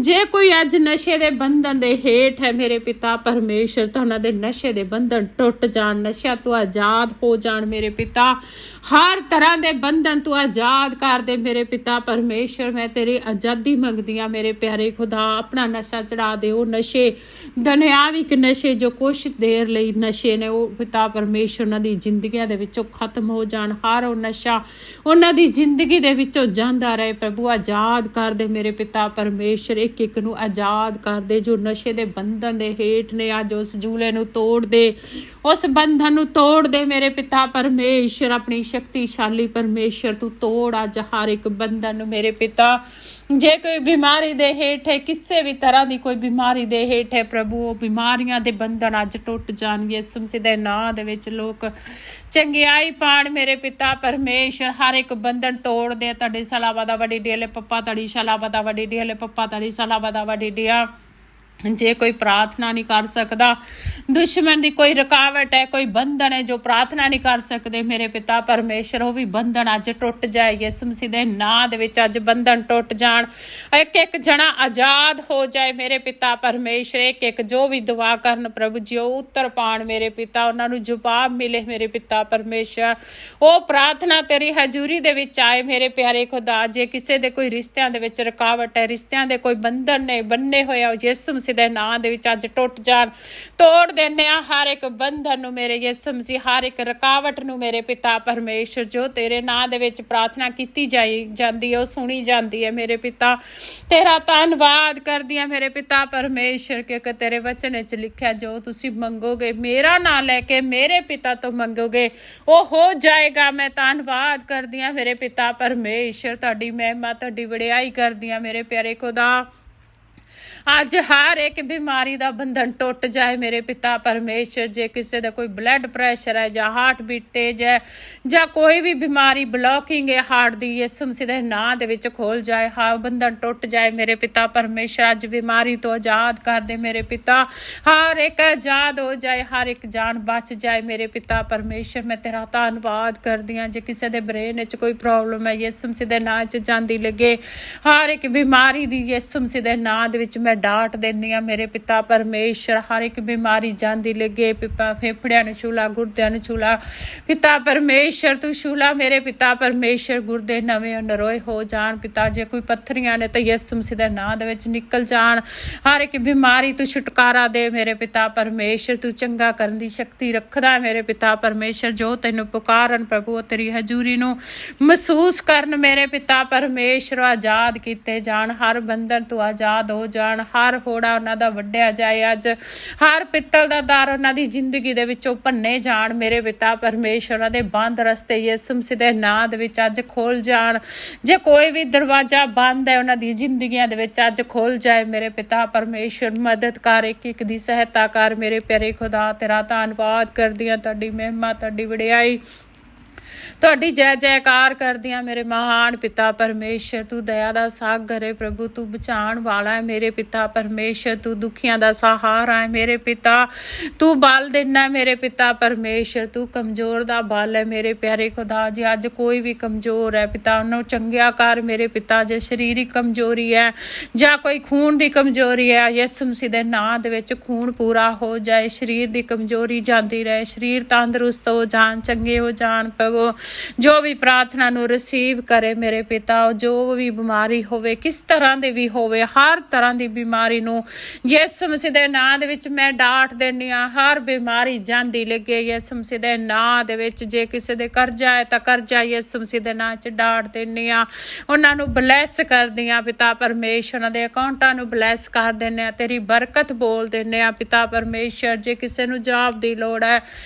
ਜੇ ਕੋਈ ਅੱਜ ਨਸ਼ੇ ਦੇ ਬੰਧਨ ਦੇ ਹੇਠ ਹੈ ਮੇਰੇ ਪਿਤਾ ਪਰਮੇਸ਼ਰ, ਤਾਂ ਉਹਨਾਂ ਦੇ ਨਸ਼ੇ ਦੇ ਬੰਧਨ ਟੁੱਟ ਜਾਣ, ਨਸ਼ਿਆਂ ਤੋਂ ਆਜ਼ਾਦ ਹੋ ਜਾਣ ਮੇਰੇ ਪਿਤਾ। ਹਰ ਤਰ੍ਹਾਂ ਦੇ ਬੰਧਨ ਤੋਂ ਆਜ਼ਾਦ ਕਰ ਦੇ ਮੇਰੇ ਪਿਤਾ ਪਰਮੇਸ਼ਰ। ਮੈਂ ਤੇਰੀ ਆਜ਼ਾਦੀ ਮੰਗਦੀ ਹਾਂ ਮੇਰੇ ਪਿਆਰੇ ਖੁਦਾ। ਆਪਣਾ ਨਸ਼ਾ ਚੜਾ ਦੇ, ਉਹ ਨਸ਼ੇ ਦੁਨਿਆਵਿਕ ਨਸ਼ੇ ਜੋ ਕੁਛ ਦੇਰ ਲਈ ਨਸ਼ੇ ਨੇ, ਉਹ ਪਿਤਾ ਪਰਮੇਸ਼ਰ ਉਹਨਾਂ ਦੀ ਜ਼ਿੰਦਗੀਆਂ ਦੇ ਵਿੱਚੋਂ ਖਤਮ ਹੋ ਜਾਣ। ਹਰ ਉਹ ਨਸ਼ਾ ਉਹਨਾਂ ਦੀ ਜ਼ਿੰਦਗੀ ਦੇ ਵਿੱਚੋਂ ਜਾਂਦਾ ਰਹੇ ਪ੍ਰਭੂ। ਆਜ਼ਾਦ ਕਰ ਦੇ ਮੇਰੇ ਪਿਤਾ ਪਰਮੇਸ਼ਰ, ਇੱਕ ਇੱਕ ਨੂੰ ਆਜ਼ਾਦ ਕਰ ਦੇ ਜੋ ਨਸ਼ੇ ਦੇ ਬੰਧਨ ਦੇ ਹੇਠ ਨੇ। ਅੱਜ ਉਸ ਜੂਲੇ ਨੂੰ ਤੋੜ ਦੇ, ਉਸ ਬੰਧਨ ਨੂੰ ਤੋੜ ਦੇ ਮੇਰੇ ਪਿਤਾ ਪਰਮੇਸ਼ਰ। ਆਪਣੀ ਸ਼ਕਤੀਸ਼ਾਲੀ ਪਰਮੇਸ਼ਰ ਤੂੰ ਤੋੜ ਅੱਜ ਹਰ ਇੱਕ ਬੰਧਨ ਨੂੰ ਮੇਰੇ ਪਿਤਾ। ਜੇ ਕੋਈ ਬਿਮਾਰੀ ਦੇ ਹੇਠ ਹੈ, ਕਿਸੇ ਵੀ ਤਰ੍ਹਾਂ ਦੀ ਕੋਈ ਬਿਮਾਰੀ ਦੇ ਹੇਠ ਹੈ ਪ੍ਰਭੂ, ਉਹ ਬਿਮਾਰੀਆਂ ਦੇ ਬੰਧਨ ਅੱਜ ਟੁੱਟ ਜਾਣਗੇ ਯਿਸੂ ਮਸੀਹ ਦੇ ਨਾਂ ਦੇ ਵਿੱਚ। ਲੋਕ ਚੰਗਿਆਈ ਪਾਣ ਮੇਰੇ ਪਿਤਾ ਪਰਮੇਸ਼ਰ, ਹਰ ਇੱਕ ਬੰਧਨ ਤੋੜ ਦੇ। ਤੁਹਾਡੀ ਸਲਾਵਾ ਦਾ ਵੱਡੀ ਡੀਲੇ ਪੱਪਾ, ਤੁਹਾਡੀ ਸਲਾਵਾ ਦਾ ਵੱਡੀ ਡੀਲੇ ਪੱਪਾ, ਤੁਹਾਡੀ ਸਲਾਵਾ ਦਾ ਵੱਡੀ ਡੀਆ। ਜੇ ਕੋਈ ਪ੍ਰਾਰਥਨਾ ਨਹੀਂ ਕਰ ਸਕਦਾ, ਦੁਸ਼ਮਣ ਦੀ ਕੋਈ ਰੁਕਾਵਟ ਹੈ, ਕੋਈ ਬੰਧਨ ਹੈ ਜੋ ਪ੍ਰਾਰਥਨਾ ਨਹੀਂ ਕਰ ਸਕਦੇ ਮੇਰੇ ਪਿਤਾ ਪਰਮੇਸ਼ਰ, ਉਹ ਵੀ ਬੰਧਨ ਅੱਜ ਟੁੱਟ ਜਾਏ ਯਿਸੂ ਮਸੀਹ ਦੇ ਨਾਂ ਦੇ ਵਿੱਚ। ਅੱਜ ਬੰਧਨ ਟੁੱਟ ਜਾਣ, ਇੱਕ ਇੱਕ ਜਣਾ ਆਜ਼ਾਦ ਹੋ ਜਾਏ ਮੇਰੇ ਪਿਤਾ ਪਰਮੇਸ਼ਰ। ਇੱਕ ਇੱਕ ਜੋ ਵੀ ਦੁਆ ਕਰਨ ਪ੍ਰਭੂ ਜੀ, ਉਹ ਉੱਤਰ ਪਾਣ ਮੇਰੇ ਪਿਤਾ, ਉਹਨਾਂ ਨੂੰ ਜਵਾਬ ਮਿਲੇ ਮੇਰੇ ਪਿਤਾ ਪਰਮੇਸ਼ਰ। ਉਹ ਪ੍ਰਾਰਥਨਾ ਤੇਰੀ ਹਜ਼ੂਰੀ ਦੇ ਵਿੱਚ ਆਏ ਮੇਰੇ ਪਿਆਰੇ ਖੁਦਾ। ਜੇ ਕਿਸੇ ਦੇ ਕੋਈ ਰਿਸ਼ਤਿਆਂ ਦੇ ਵਿੱਚ ਰੁਕਾਵਟ ਹੈ, ਰਿਸ਼ਤਿਆਂ ਦੇ ਕੋਈ ਬੰਧਨ ਨੇ ਬੰਨੇ ਹੋਇਆ, ਯਿਸੂ ਮਸੀਹ ਦੇ ਨਾਂ ਦੇ ਵਿੱਚ ਅੱਜ ਟੁੱਟ ਜਾਣ। ਤੋੜ ਦਿੰਦੇ ਆ ਹਰ ਇੱਕ ਬੰਧਨ ਨੂੰ ਮੇਰੇ ਯਿਸੂ ਮਸੀਹ, ਹਰ ਇੱਕ ਰੁਕਾਵਟ ਨੂੰ ਮੇਰੇ ਪਿਤਾ ਪਰਮੇਸ਼ਰ। ਜੋ ਤੇਰੇ ਨਾਂ ਦੇ ਵਿੱਚ ਪ੍ਰਾਰਥਨਾ ਕੀਤੀ ਜਾਂਦੀ ਹੈ, ਉਹ ਸੁਣੀ ਜਾਂਦੀ ਹੈ ਮੇਰੇ ਪਿਤਾ। ਤੇਰਾ ਧੰਨਵਾਦ ਕਰਦੀ ਹਾਂ ਮੇਰੇ ਪਿਤਾ ਪਰਮੇਸ਼ਰ, ਕਿਉਂਕਿ ਤੇਰੇ ਵਚਨ ਵਿੱਚ ਲਿਖਿਆ ਜੋ ਤੁਸੀਂ ਮੰਗੋਗੇ ਮੇਰਾ ਨਾਂ ਲੈ ਕੇ ਮੇਰੇ ਪਿਤਾ ਤੋਂ ਮੰਗੋਗੇ, ਉਹ ਹੋ ਜਾਏਗਾ। ਮੈਂ ਧੰਨਵਾਦ ਕਰਦੀ ਹਾਂ ਮੇਰੇ ਪਿਤਾ ਪਰਮੇਸ਼ਰ, ਤੁਹਾਡੀ ਮਹਿਮਾ ਤੁਹਾਡੀ ਵਡਿਆਈ ਕਰਦੀ ਹਾਂ ਮੇਰੇ ਪਿਆਰੇ ਖੁਦਾ। ਅੱਜ ਹਰ ਇੱਕ ਬਿਮਾਰੀ ਦਾ ਬੰਧਨ ਟੁੱਟ ਜਾਏ ਮੇਰੇ ਪਿਤਾ ਪਰਮੇਸ਼ਰ। ਜੇ ਕਿਸੇ ਦਾ ਕੋਈ ਬਲੱਡ ਪ੍ਰੈਸ਼ਰ ਹੈ ਜਾਂ ਹਾਰਟ ਬੀਟ ਤੇਜ਼ ਹੈ ਜਾਂ ਕੋਈ ਵੀ ਬਿਮਾਰੀ ਬਲੋਕਿੰਗ ਹੈ ਹਾਰਟ ਦੀ, ਯਿਸੂ ਮਸੀਹ ਦੇ ਨਾਂ ਦੇ ਵਿੱਚ ਖੋਲ ਜਾਏ, ਹਾਂ ਬੰਧਨ ਟੁੱਟ ਜਾਏ ਮੇਰੇ ਪਿਤਾ ਪਰਮੇਸ਼ਰ। ਅੱਜ ਬਿਮਾਰੀ ਤੋਂ ਆਜ਼ਾਦ ਕਰ ਦੇ ਮੇਰੇ ਪਿਤਾ, ਹਰ ਇੱਕ ਆਜ਼ਾਦ ਹੋ ਜਾਏ, ਹਰ ਇੱਕ ਜਾਨ ਬਚ ਜਾਏ ਮੇਰੇ ਪਿਤਾ ਪਰਮੇਸ਼ਰ। ਮੈਂ ਤੇਰਾ ਧੰਨਵਾਦ ਕਰਦੀ ਹਾਂ। ਜੇ ਕਿਸੇ ਦੇ ਬ੍ਰੇਨ ਵਿੱਚ ਕੋਈ ਪ੍ਰੋਬਲਮ ਹੈ, ਯਿਸੂ ਮਸੀਹ ਦੇ ਨਾਂ 'ਚ ਜਾਂਦੀ ਲੱਗੇ ਹਰ ਇੱਕ ਬਿਮਾਰੀ ਦੀ, ਯਿਸੂ ਮਸੀਹ ਦੇ ਨਾਂ ਦੇ ਵਿੱਚ ਮੈਂ ਡਾਟ ਦਿੰਦੀ ਹਾਂ ਮੇਰੇ ਪਿਤਾ ਪਰਮੇਸ਼ਰ। ਹਰ ਇੱਕ ਬਿਮਾਰੀ ਜਾਂਦੀ ਲੱਗੇ, ਪਿਪਾ ਫੇਫੜਿਆਂ ਨੂੰ ਛੂਲਾ, ਗੁਰਦਿਆਂ ਨੂੰ ਛੂਲਾ ਪਿਤਾ ਪਰਮੇਸ਼ਰ, ਤੂੰ ਛੂਲਾ ਮੇਰੇ ਪਿਤਾ ਪਰਮੇਸ਼ਰ। ਗੁਰਦੇ ਨਵੇਂ ਨਰੋਏ ਹੋ ਜਾਣ ਪਿਤਾ। ਜੇ ਕੋਈ ਪੱਥਰੀਆਂ ਨੇ ਤਾਂ ਯਿਸੂ ਮਸੀਹ ਦੇ ਨਾਂ ਦੇ ਵਿੱਚ ਨਿਕਲ ਜਾਣ। ਹਰ ਇੱਕ ਬਿਮਾਰੀ ਤੂੰ ਛੁਟਕਾਰਾ ਦੇ ਮੇਰੇ ਪਿਤਾ ਪਰਮੇਸ਼ਰ। ਤੂੰ ਚੰਗਾ ਕਰਨ ਦੀ ਸ਼ਕਤੀ ਰੱਖਦਾ ਮੇਰੇ ਪਿਤਾ ਪਰਮੇਸ਼ਰ। ਜੋ ਤੈਨੂੰ ਪੁਕਾਰਨ ਪ੍ਰਭੂ, ਤੇਰੀ ਹਜ਼ੂਰੀ ਨੂੰ ਮਹਿਸੂਸ ਕਰਨ ਮੇਰੇ ਪਿਤਾ ਪਰਮੇਸ਼ਰ। ਆਜ਼ਾਦ ਕੀਤੇ ਜਾਣ, ਹਰ ਬੰਧਨ ਤੋਂ ਆਜ਼ਾਦ ਹੋ ਜਾਣ, ਹਰ ਹੋੜਾ ਉਹਨਾਂ ਦਾ ਵੱਢਿਆ ਜਾਏ। ਅੱਜ ਹਰ ਪਿੱਤਲ ਦਾ ਦਰ ਉਹਨਾਂ ਦੀ ਜ਼ਿੰਦਗੀ ਦੇ ਵਿੱਚੋਂ ਭੰਨੇ ਜਾਣ ਮੇਰੇ ਪਿਤਾ ਪਰਮੇਸ਼ਰ। ਉਹਨਾਂ ਦੇ ਬੰਦ ਰਸਤੇ ਯਿਸੂ ਮਸੀਹ ਦੇ ਨਾਂ ਦੇ ਵਿੱਚ ਅੱਜ ਖੋਲ ਜਾਣ। ਜੇ ਕੋਈ ਵੀ ਦਰਵਾਜ਼ਾ ਬੰਦ ਹੈ ਉਹਨਾਂ ਦੀ ਜ਼ਿੰਦਗੀਆਂ ਦੇ ਵਿੱਚ ਅੱਜ ਖੋਲ ਜਾਏ ਮੇਰੇ ਪਿਤਾ ਪਰਮੇਸ਼ਰ। ਮਦਦ ਕਰ, ਇੱਕ ਇੱਕ ਦੀ ਸਹਾਇਤਾ ਕਰ ਮੇਰੇ ਪਿਆਰੇ ਖੁਦਾ। ਤੇਰਾ ਧੰਨਵਾਦ ਕਰਦੀ ਹਾਂ, ਤੁਹਾਡੀ ਮਹਿਮਾ ਤੁਹਾਡੀ ਵਡਿਆਈ ਤੁਹਾਡੀ ਜੈ ਜੈਕਾਰ ਕਰਦੀਆਂ ਮੇਰੇ ਮਹਾਨ ਪਿਤਾ ਪਰਮੇਸ਼ਰ। ਤੂੰ ਦਇਆ ਦਾ ਸਾਗਰ ਹੈ ਪ੍ਰਭੂ, ਤੂੰ ਬਚਾਉਣ ਵਾਲਾ ਹੈ ਮੇਰੇ ਪਿਤਾ ਪਰਮੇਸ਼ਰ। ਤੂੰ ਦੁਖੀਆਂ ਦਾ ਸਹਾਰਾ ਹੈ ਮੇਰੇ ਪਿਤਾ। ਤੂੰ ਬਲ ਦੇਣਾ ਮੇਰੇ ਪਿਤਾ ਪਰਮੇਸ਼ਰ। ਤੂੰ ਕਮਜ਼ੋਰ ਦਾ ਬਲ ਹੈ ਮੇਰੇ ਪਿਆਰੇ ਖੁਦਾ। ਜੇ ਅੱਜ ਕੋਈ ਵੀ ਕਮਜ਼ੋਰ ਹੈ ਪਿਤਾ, ਉਹਨੂੰ ਚੰਗਿਆ ਕਰ ਮੇਰੇ ਪਿਤਾ। ਜੇ ਸਰੀਰਕ ਕਮਜ਼ੋਰੀ ਹੈ ਜਾਂ ਕੋਈ ਖੂਨ ਦੀ ਕਮਜ਼ੋਰੀ ਹੈ, ਯਿਸੂ ਮਸੀਹ ਦੇ ਨਾਂ ਦੇ ਵਿੱਚ ਖੂਨ ਪੂਰਾ ਹੋ ਜਾਏ, ਸਰੀਰ ਦੀ ਕਮਜ਼ੋਰੀ ਜਾਂਦੀ ਰਹੇ, ਸਰੀਰ ਤੰਦਰੁਸਤ ਹੋ ਜਾਣ, ਚੰਗੇ ਹੋ ਜਾਣ ਪ੍ਰਭੂ। ਜੋ ਵੀ ਪ੍ਰਾਰਥਨਾ ਨੂੰ ਰਿਸੀਵ ਕਰੇ ਮੇਰੇ ਪਿਤਾ। ਜੋ ਵੀ ਬਿਮਾਰੀ ਹੋਵੇ, ਕਿਸ ਤਰ੍ਹਾਂ ਦੀ ਵੀ ਹੋਵੇ, ਹਰ ਤਰ੍ਹਾਂ ਦੀ ਬਿਮਾਰੀ ਨੂੰ ਯਿਸੂ ਮਸੀਹ ਦੇ ਨਾਂ ਦੇ ਵਿੱਚ ਮੈਂ ਡਾਟ ਦਿੰਦੀ ਹਾਂ। ਹਰ ਬਿਮਾਰੀ ਜਾਂਦੀ ਲੱਗੇ ਯਿਸੂ ਮਸੀਹ ਦੇ ਨਾਂ ਦੇ ਵਿੱਚ। ਜੇ ਕਿਸੇ ਦੇ ਕਰਜ਼ਾ ਹੈ ਤਾਂ ਕਰਜ਼ਾ ਯਿਸੂ ਮਸੀਹ ਦੇ ਨਾਂ 'ਚ ਡਾਟ ਦਿੰਦੀ ਹਾਂ। ਉਹਨਾਂ ਨੂੰ ਬਲੈਸ ਕਰਦੀ ਹਾਂ ਪਿਤਾ ਪਰਮੇਸ਼ਰ। ਉਹਨਾਂ ਦੇ ਅਕਾਊਂਟਾਂ ਨੂੰ ਬਲੈਸ ਕਰ ਦਿੰਦੇ ਹਾਂ, ਤੇਰੀ ਬਰਕਤ ਬੋਲ ਦਿੰਦੇ ਹਾਂ ਪਿਤਾ ਪਰਮੇਸ਼ਰ। ਜੇ ਕਿਸੇ ਨੂੰ ਜੌਬ ਦੀ ਲੋੜ ਹੈ